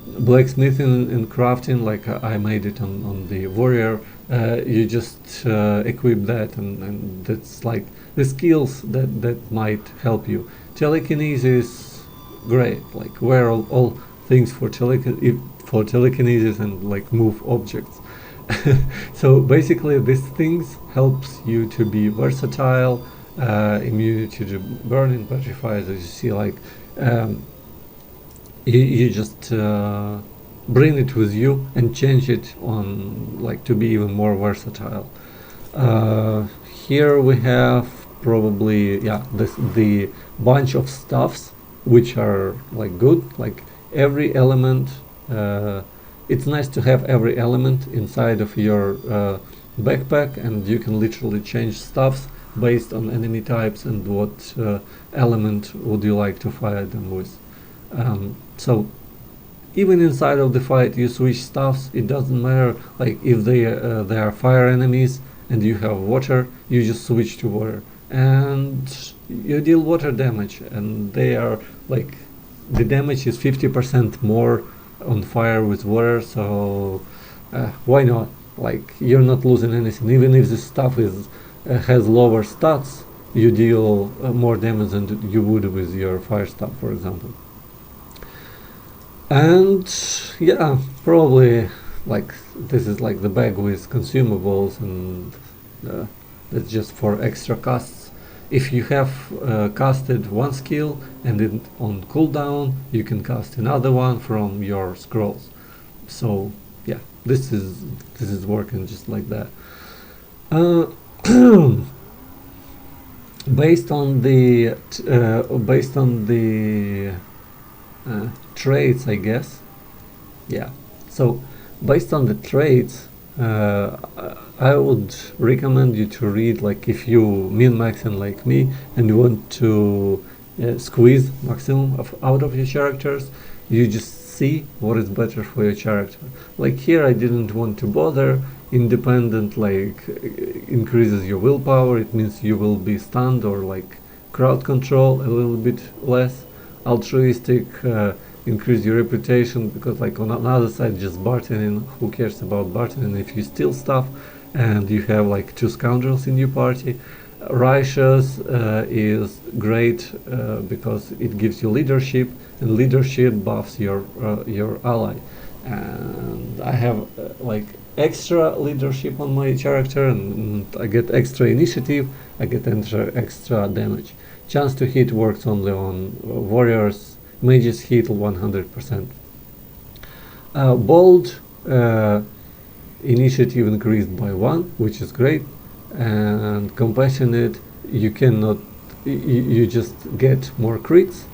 blacksmithing and crafting, like I made it on the warrior, you just equip that, and that's like the skills that might help you. Telekinesis, great, like wear all things for telekinesis and like move objects. So basically these things helps you to be versatile, immunity to burning, petrifies, as you see, like you just bring it with you and change it on, like, to be even more versatile. Here we have probably, yeah, the bunch of stuffs which are like good, like every element. It's nice to have every element inside of your backpack, and you can literally change stuffs based on enemy types and what element would you like to fight them with. So even inside of the fight you switch stuffs. It doesn't matter, like if they are fire enemies and you have water, you just switch to water and you deal water damage, and they are like, the damage is 50% more on fire with water, so why not? Like, you're not losing anything. Even if the stuff is has lower stats, you deal more damage than you would with your fire stuff, for example. And yeah, probably like this is like the bag with consumables, and that's just for extra casts. If you have casted one skill and it on cooldown, you can cast another one from your scrolls. So yeah, this is working just like that. Based on the traits, I guess. Yeah. So based on the traits, I would recommend you to read, like if you min-maxing like me and you want to squeeze maximum out of your characters, you just see what is better for your character. Like here I didn't want to bother. Independent, like increases your willpower, it means you will be stunned, or like crowd control a little bit less. Altruistic, increase your reputation, because like on another side just bartering, who cares about bartering if you steal stuff and you have like 2 scoundrels in your party. Righteous is great because it gives you leadership, and leadership buffs your ally. And I have like extra leadership on my character, and I get extra initiative, I get extra damage. Chance to hit works only on warriors. Mages hit 100%. Bold, initiative increased by 1, which is great. And compassionate, you cannot, you just get more crits.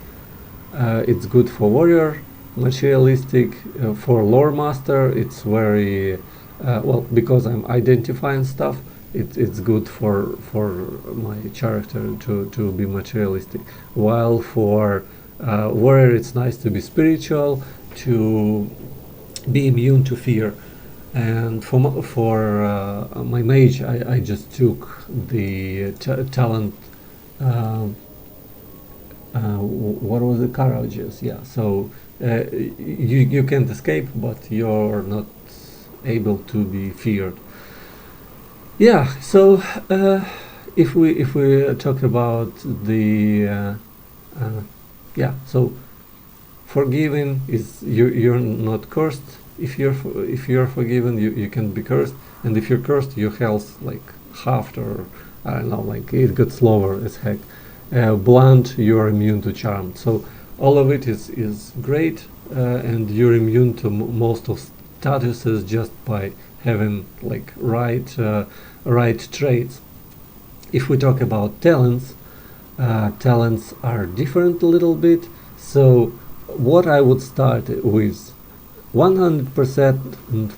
It's good for warrior. Materialistic, for lore master, it's very well, because I'm identifying stuff. It's good for my character to be materialistic. While for warrior, it's nice to be spiritual, to be immune to fear. And for my mage, I just took the talent. What was the courageous? Yeah. So you can't escape, but you're not able to be feared. Yeah. So if we talk about the yeah. So forgiving is you're not cursed. If you're forgiven, you can be cursed, and if you're cursed, your health like halved, or I don't know, like it gets lower as heck. Blunt, you're immune to charm. So all of it is great, and you're immune to most of statuses just by having like right traits. If we talk about talents, talents are different a little bit. So what I would start with 100%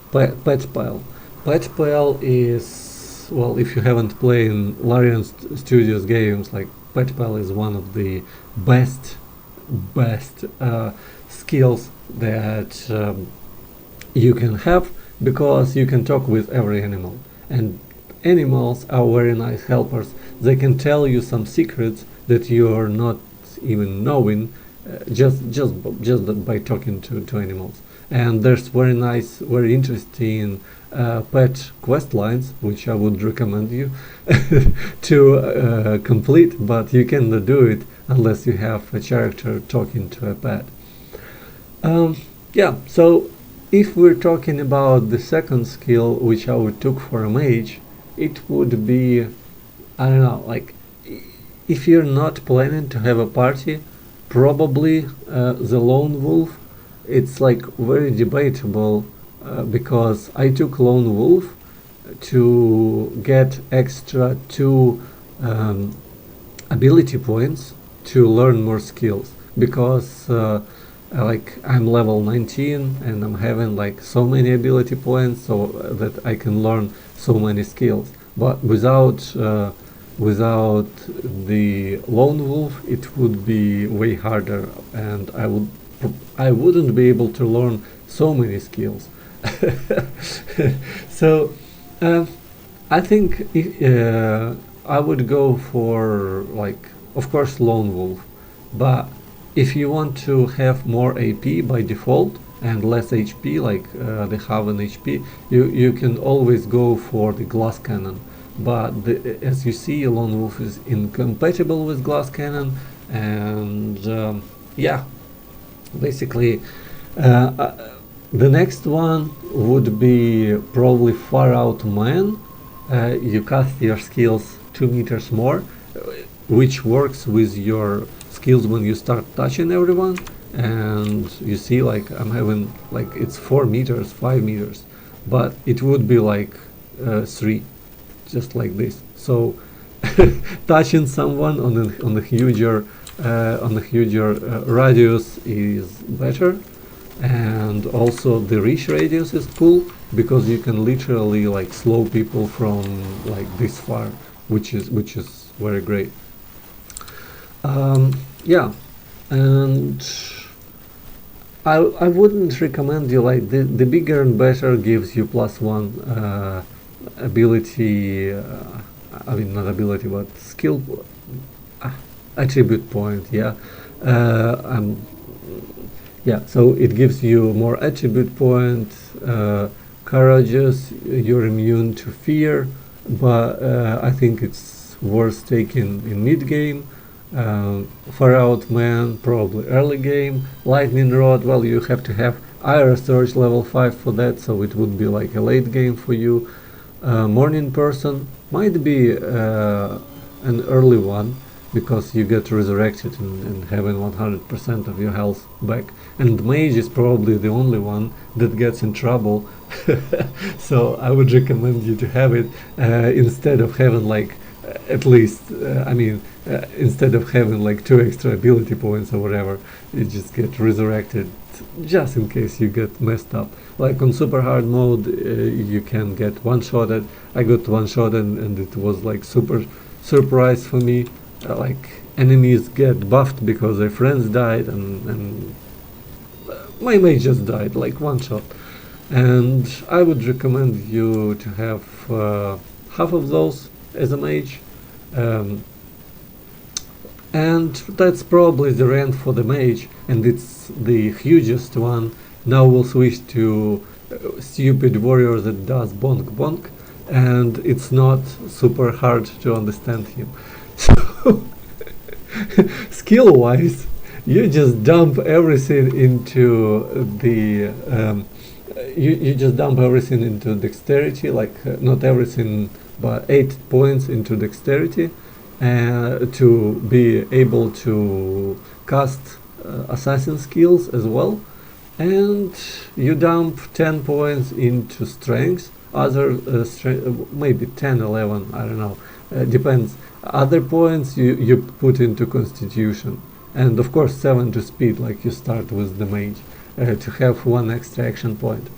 pet pile. Pet pile is, well, if you haven't played in Larian Studios games, like pet pile is one of the best skills that you can have, because you can talk with every animal, and animals are very nice helpers. They can tell you some secrets that you are not even knowing, just by talking to animals. And there's very nice, very interesting pet quest lines, which I would recommend you to complete, but you cannot do it unless you have a character talking to a pet. Yeah, so if we're talking about the second skill which I would took for a mage, it would be, I don't know, like if you're not planning to have a party, probably the lone wolf. It's like very debatable, because I took lone wolf to get extra 2 ability points to learn more skills, because like I'm level 19 and I'm having like so many ability points, so that I can learn so many skills. But without the lone wolf, it would be way harder, and I wouldn't be able to learn so many skills. So I think I would go for, like, of course, lone wolf, but if you want to have more AP by default and less HP, like the half an HP, you can always go for the glass cannon. But as you see, lone wolf is incompatible with glass cannon, and yeah, basically the next one would be probably far out man. You cast your skills 2 meters more, which works with your skills when you start touching everyone. And you see, like, I'm having, like, it's 4 meters, 5 meters, but it would be like 3, just like this. So touching someone on a huger radius is better, and also the reach radius is cool, because you can literally like slow people from like this far, which is very great. Yeah, and I wouldn't recommend you, like, the bigger and better gives you +1 ability, I mean, not ability, but skill, attribute point. Yeah, yeah. So it gives you more attribute point. Courageous, you're immune to fear, but I think it's worth taking in mid game. Far out man, probably early game. Lightning rod, well, you have to have Iron Surge level 5 for that, so it would be like a late game for you. Morning person might be an early one, because you get resurrected and having 100% of your health back. And mage is probably the only one that gets in trouble. So I would recommend you to have it instead of having like at least, instead of having like 2 extra ability points or whatever. You just get resurrected just in case you get messed up. Like on super hard mode, you can get one-shotted. I got one-shotted and it was like super surprise for me. Like enemies get buffed because their friends died, and my mage just died like one shot. And I would recommend you to have half of those as a mage, and that's probably the rank for the mage, and it's the hugest one. Now we'll switch to stupid warrior that does bonk bonk, and it's not super hard to understand him. So skill wise, you just dump everything into the you just dump everything into dexterity, like not everything, but 8 points into dexterity, to be able to cast assassin skills as well. And you dump 10 points into strength, other maybe 10, 11, I don't know, depends. Other points you put into constitution, and of course 7 to speed, like you start with the mage, to have 1 extra action point.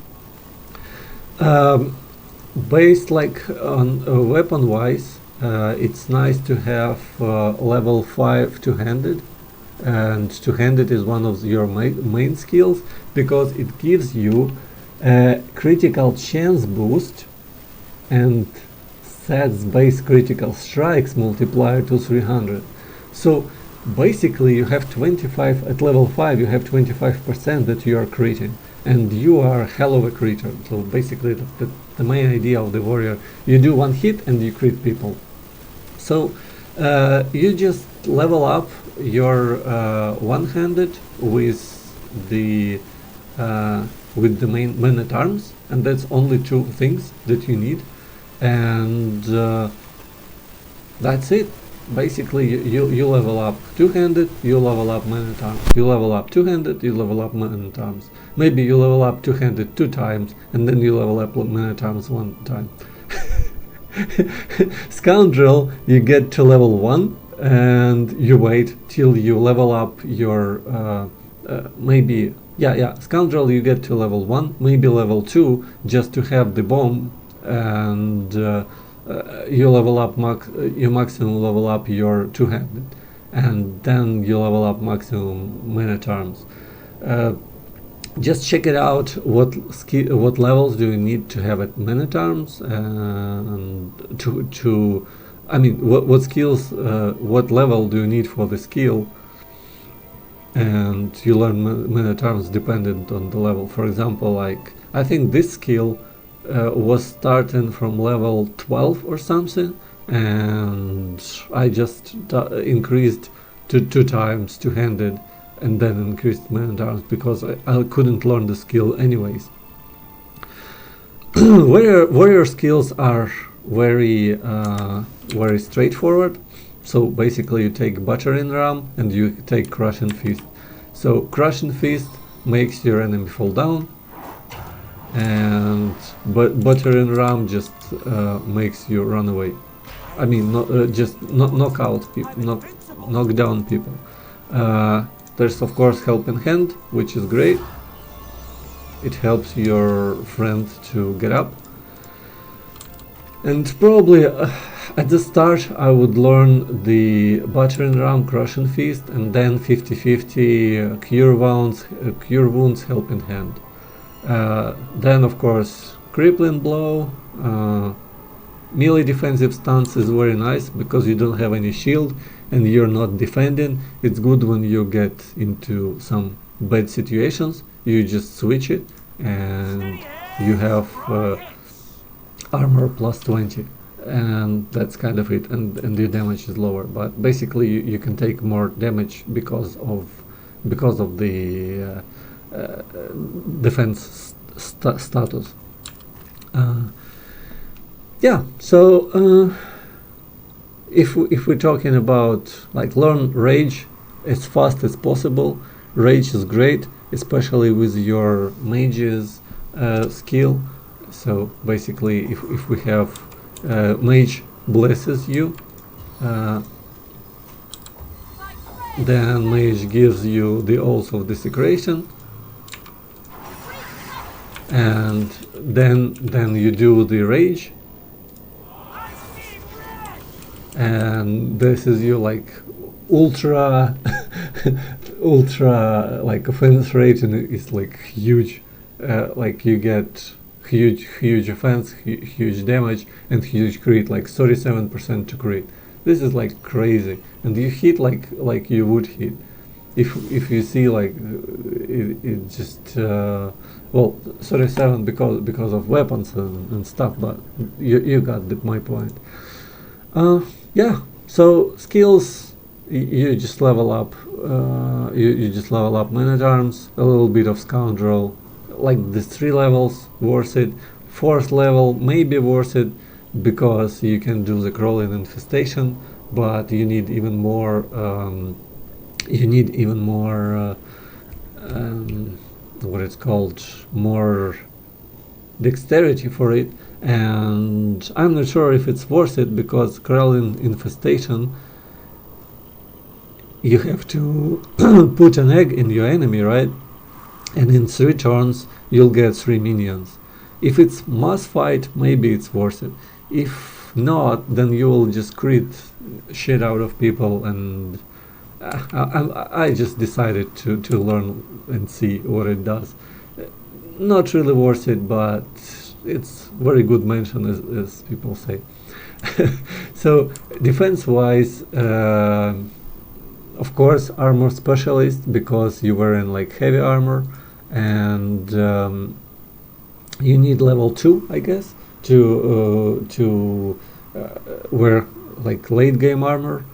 Based like on weapon wise, it's nice to have level 5 two-handed, and two-handed is one of your main skills because it gives you a critical chance boost and sets base critical strikes multiplier to 300. So basically you have 25 at level 5, you have 25% that you are critting, and you are a hell of a critter. So basically the main idea of the warrior, you do 1 hit and you crit people. So you just level up your one-handed with the main man-at-arms, and that's only 2 things that you need, and that's it. Basically you level up two-handed, you level up man-at-arms, you level up two-handed, you level up man-at-arms. Maybe you level up two-handed 2 times and then you level up man-at-arms 1 time. Scoundrel, you get to level 1 and you wait till you level up your Scoundrel, you get to level 1, maybe level 2, just to have the bomb, and you level up you maximum level up your two-handed, and then you level up maximum man-at-arms. Just check it out. What levels do you need to have at man-at-arms, and what skills, what level do you need for the skill? And you learn man-at-arms dependent on the level. For example, like I think this skill was starting from level 12 or something, and I just increased to 2 times two-handed and then increased man-at-arms because I couldn't learn the skill anyways. Warrior skills are very straightforward. So basically you take battering ram and you take crushing fist. So crushing fist makes your enemy fall down, and battering ram just makes you run away. I mean, just knock out people, knock down people. There's of course helping hand, which is great. It helps your friend to get up. And probably at the start I would learn the battering ram, crushing fist, and then 50-50 cure wounds, helping hand. Then of course crippling blow. Melee defensive stance is very nice because you don't have any shield and you're not defending. It's good when you get into some bad situations. You just switch it and you have armor plus 20, and that's kind of it, and your damage is lower, but basically you can take more damage because of the defense status. So if we're talking about like learn rage as fast as possible, rage is great, especially with your mage's skill. So basically if we have mage blesses you, then mage gives you the oath of desecration, and then you do the rage, and this is you like ultra like offense rate, and it's like huge, like you get huge offense, huge damage, and huge crit, like 37% to crit. This is like crazy, and you hit like you would hit if you see like it just well, 37 because of weapons and stuff, but you got my point. Yeah, so skills, you just level up, you just level up man-at-arms, a little bit of scoundrel, like the 3 levels worth it. 4th level maybe worth it because you can do the crawling infestation, but you need even more what it's called, more dexterity for it, and I'm not sure if it's worth it, because Krellin infestation, you have to put an egg in your enemy, right? And in 3 turns you'll get 3 minions. If it's mass fight, maybe it's worth it. If not, then you will just crit shit out of people, and I just decided to learn and see what it does. Not really worth it, but it's very good mention, as people say. So defense wise, of course armor specialist, because you were in like heavy armor, and you need level 2, I guess, to wear like late game armor.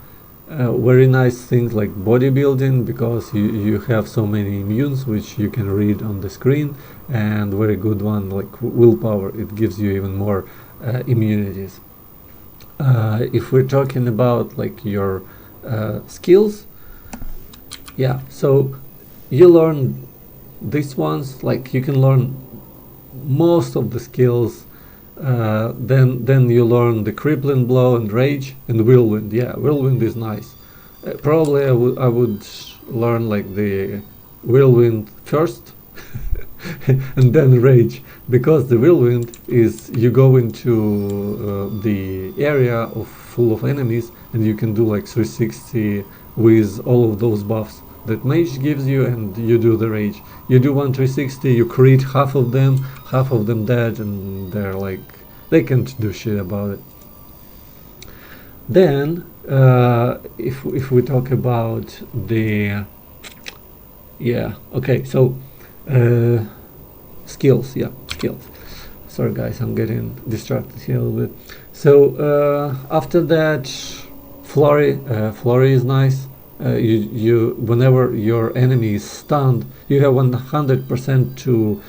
Very nice things like bodybuilding, because you have so many immunes which you can read on the screen, and very good one like willpower, it gives you even more immunities. If we're talking about like your skills, yeah, so you learn these ones, like you can learn most of the skills. Then you learn the crippling blow and rage and whirlwind. Yeah, whirlwind is nice. Probably I would learn like the whirlwind first and then rage, because the whirlwind is you go into the area full of enemies, and you can do like 360 with all of those buffs that Mage gives you, and you do the rage. You do 1 360, you crit half of them dead, and they're like, they can't do shit about it. Then if we talk about the so skills. Sorry guys, I'm getting distracted here a little bit. So after that, flurry is nice. You whenever your enemy is stunned, you have 100% to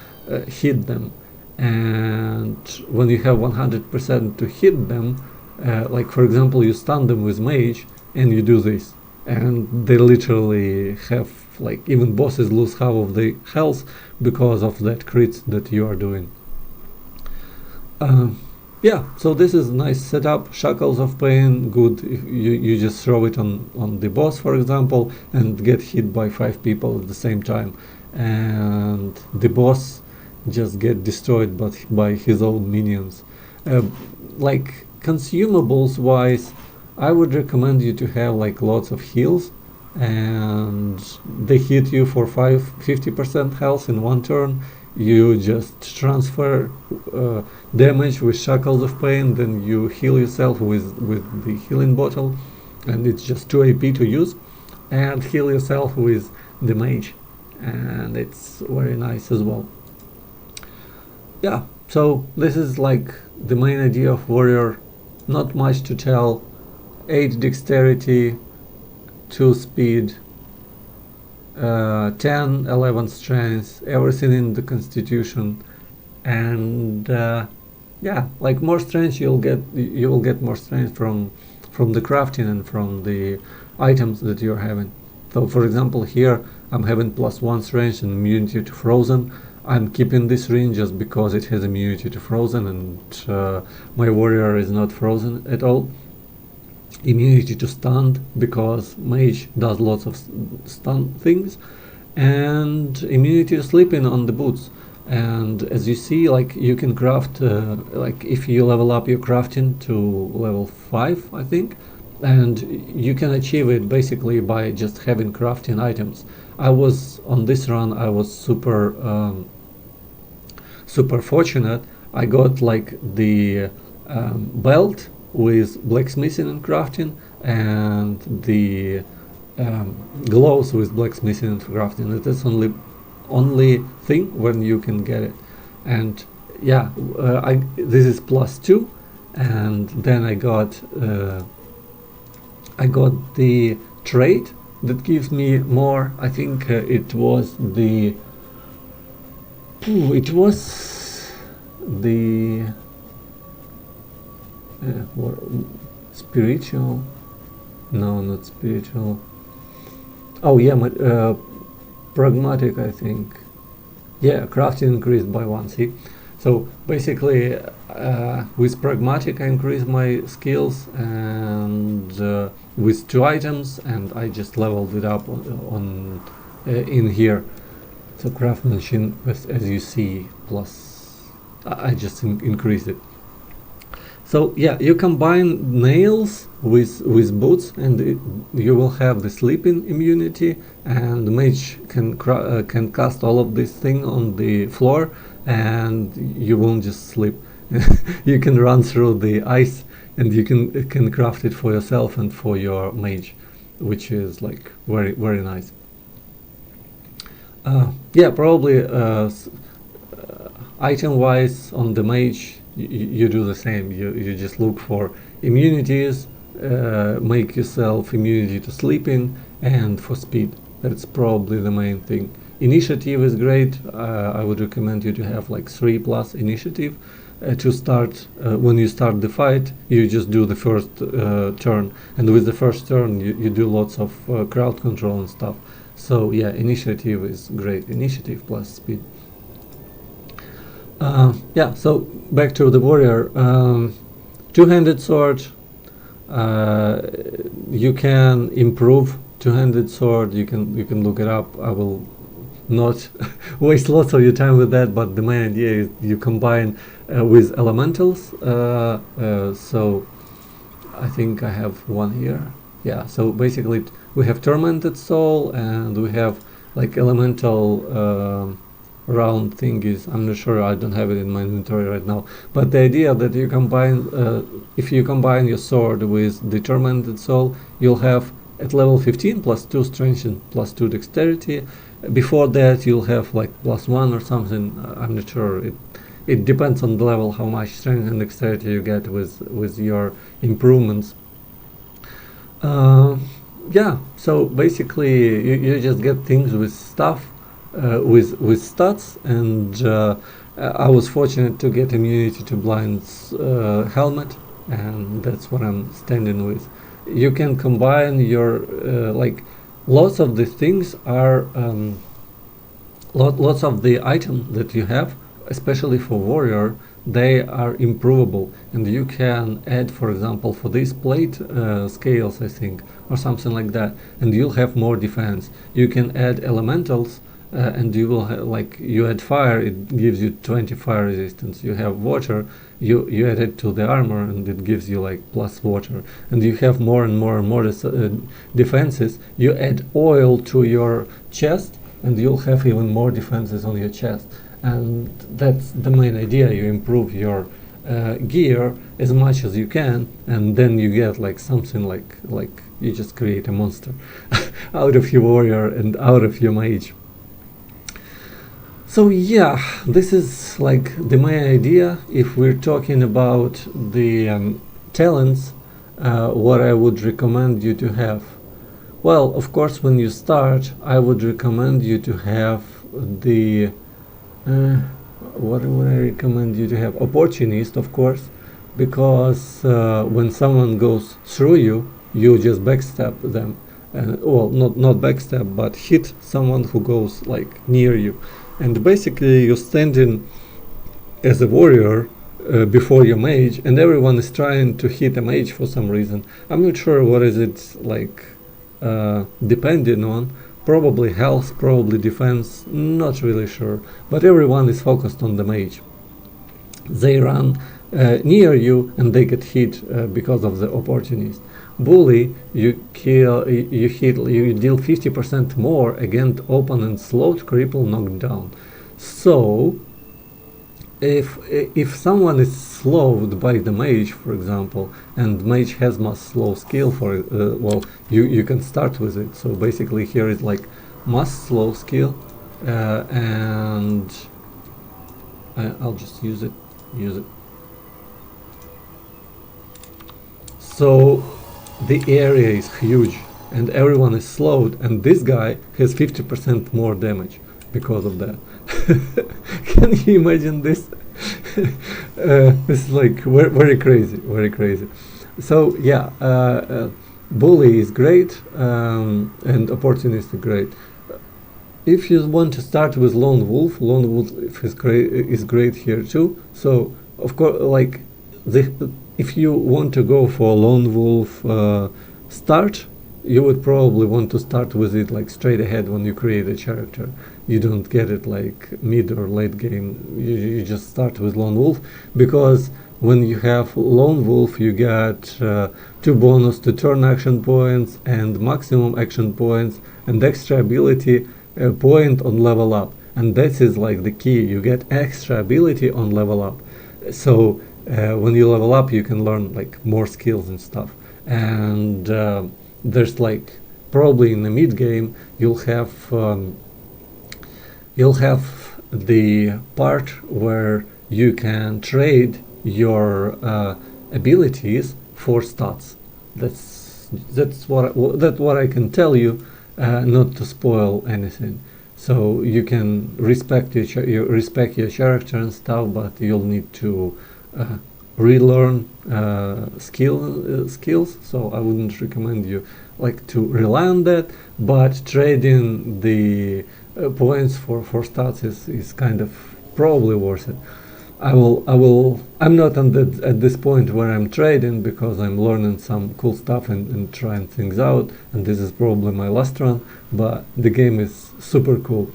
hit them, and when you have 100% to hit them, like for example you stun them with Mage and you do this, and they literally have, like, even bosses lose half of the health because of that crit that you are doing. Yeah, so this is a nice setup. Shackles of Pain, good if you just throw it on the boss, for example, and get hit by 5 people at the same time, and the boss just get destroyed by his own minions. Like consumables wise, I would recommend you to have like lots of heals, and they hit you for 50% health in 1 turn. You just transfer damage with Shackles of Pain, then you heal yourself with the healing bottle, and it's just 2 AP to use, and heal yourself with the Mage, and it's very nice as well. Yeah, so this is like the main idea of Warrior. Not much to tell. 8 dexterity, 2 speed, 10, 11 strength, everything in the constitution, and yeah, like more strength you will get more strength from the crafting and from the items that you're having. So for example here I'm having +1 strength and immunity to frozen. I'm keeping this ring just because it has immunity to frozen, and my warrior is not frozen at all. Immunity to stunned, because Mage does lots of stun things, and immunity to sleeping on the boots. And as you see, like you can craft, like if you level up your crafting to level 5, I think, and you can achieve it basically by just having crafting items. I was on this run, I was super fortunate. I got like the belt with blacksmithing and crafting, and the gloves with blacksmithing and crafting. That's only thing when you can get it. And yeah, this is +2, and then I got the trait that gives me more. I think it was the spiritual, no, not spiritual, oh yeah, pragmatic, I think. Yeah, crafting increased by 1. See, So basically, with pragmatic I increase my skills, and with 2 items, and I just leveled it up on in here. So craftsmanship, as you see, plus I just increased it. So yeah, you combine nails with boots, and you will have the sleeping immunity, and the mage can cast all of this thing on the floor, and you won't just sleep. You can run through the ice, and you can craft it for yourself and for your mage, which is like very nice. Yeah, probably item wise on the mage, you do the same. You just look for immunities, make yourself immunity to sleeping and for speed. That's probably the main thing. Initiative is great. I would recommend you to have like 3+ initiative to start. When you start the fight, you just do the first turn, and with the first turn you do lots of crowd control and stuff. So yeah, initiative is great. Initiative plus speed. Yeah, so back to the warrior. Two-handed sword. You can improve two-handed sword. You can look it up. I will not waste lots of your time with that, but the main idea is you combine with elementals. So I think I have one here. Yeah, so basically we have tormented soul, and we have like elemental round thingies. I'm not sure, I don't have it in my inventory right now, but the idea that you combine, if you combine your sword with the tormented soul, you'll have at level 15 +2 strength and +2 dexterity. Before that you'll have like +1 or something. I'm not sure, it depends on the level how much strength and dexterity you get with your improvements. Yeah, so basically you just get things with stuff, with stats, and I was fortunate to get immunity to blind's helmet, and that's what I'm standing with. You can combine your like lots of the things are lots of the items that you have, especially for warrior, they are improvable, and you can add, for example, for these plate scales, I think, or something like that, and you'll have more defense. You can add elementals, and you will like you add fire, it gives you 20 fire resistance. You have water, you add it to the armor, and it gives you like plus water, and you have more and more and more defenses. You add oil to your chest, and you'll have even more defenses on your chest. And that's the main idea. You improve your gear as much as you can, and then you get like something like you just create a monster out of your warrior and out of your mage. So yeah, this is like the main idea. If we're talking about the talents, what I would recommend you to have, well, of course, when you start, I would recommend you to have the what would I recommend you to have? Opportunist, of course, because when someone goes through you, you just backstab them. Well, not backstab, but hit someone who goes like near you. And basically you're standing as a warrior before your mage, and everyone is trying to hit a mage for some reason. I'm not sure what is it like depending on. Probably health, probably defense, not really sure, but everyone is focused on the mage. They run near you and they get hit because of the opportunist. Bully, you deal 50% more against opponent's slowed, cripple, knocked down. So if someone is slowed by the mage, for example, and mage has must slow skill for well, you can start with it. So basically here is like must slow skill, and I'll just use it. So the area is huge and everyone is slowed, and this guy has 50% more damage because of that. Can you imagine this? This is like very crazy. So yeah, bully is great, and opportunist is great. if you want to start with Lone Wolf is great here too. So of course, like if you want to go for Lone Wolf start, you would probably want to start with it like straight ahead when you create a character. You don't get it like mid or late game. You just start with Lone Wolf, because when you have Lone Wolf, you get 2 bonus to turn action points and maximum action points and extra ability point on level up. And that is like the key. You get extra ability on level up. So when you level up, you can learn like more skills and stuff. And there's like probably in the mid game you'll have the part where you can trade your abilities for stats. That's what I can tell you, not to spoil anything. So you can respect your character and stuff, but you'll need to relearn skills. So I wouldn't recommend you like to rely on that, but trading the points for stats is kind of probably worth it. I'm not at this point where I'm trading, because I'm learning some cool stuff and trying things out, and this is probably my last run, but the game is super cool.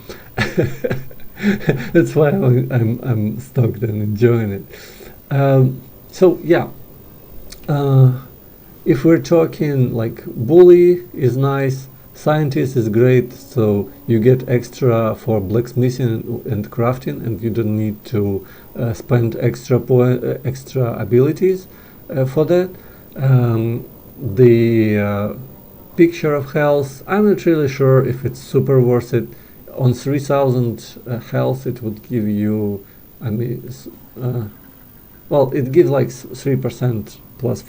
That's why I'm stoked and enjoying it. So yeah, if we're talking like bully is nice, scientist is great, so you get extra for blacksmithing and crafting, and you don't need to spend extra abilities for that. The picture of health, I'm not really sure if it's super worth it. On 3000 health it would give you, I mean, well, it gives like 3% plus.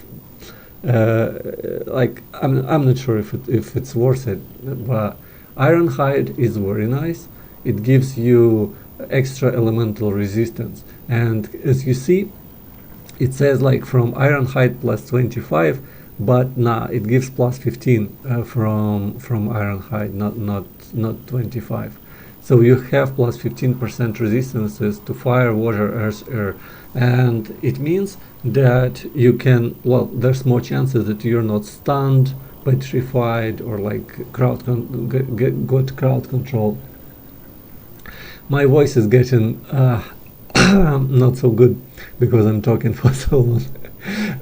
Like I'm not sure if it's worth it, but Ironhide is very nice. It gives you extra elemental resistance, and as you see, it says like from Ironhide plus 25, but nah, it gives plus 15 from Ironhide, not 25. So you have plus 15% resistances to fire, water, earth, air, and it means that you can, well, there's more chances that you're not stunned, petrified, or like crowd crowd control. My voice is getting not so good because I'm talking for so long.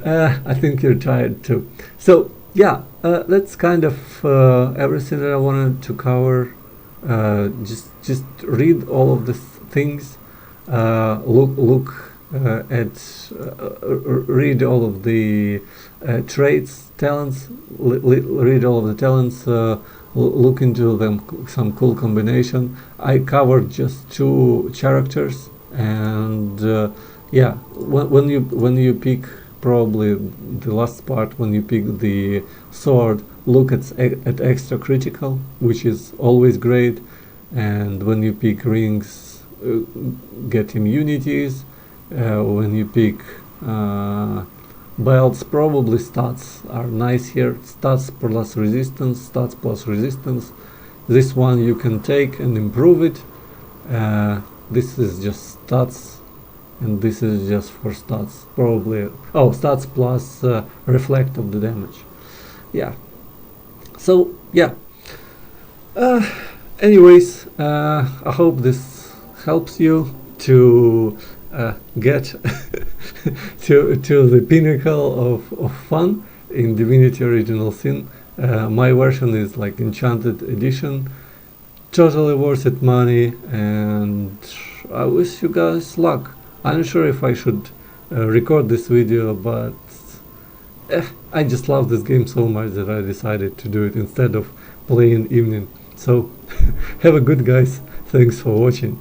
I think you're tired too. So yeah, that's kind of everything that I wanted to cover. Just read all of the things. Read all of the traits, talents. Read all of the talents. Look into them, some cool combination. I covered just 2 characters, and yeah, when you pick, probably the last part, when you pick the sword, look at extra critical, which is always great, and when you pick rings, get immunities. When you pick belts, probably stats are nice here. Stats plus resistance, stats plus resistance. This one you can take and improve it. This is just stats, and this is just for stats. Probably, oh, stats plus reflect of the damage. Yeah. So yeah. Anyways, I hope this helps you to get to the pinnacle of fun in Divinity Original Sin. My version is like Enchanted Edition, totally worth it money, and I wish you guys luck. I'm not sure if I should record this video, but I just love this game so much that I decided to do it instead of playing evening. So have a good, guys. Thanks for watching.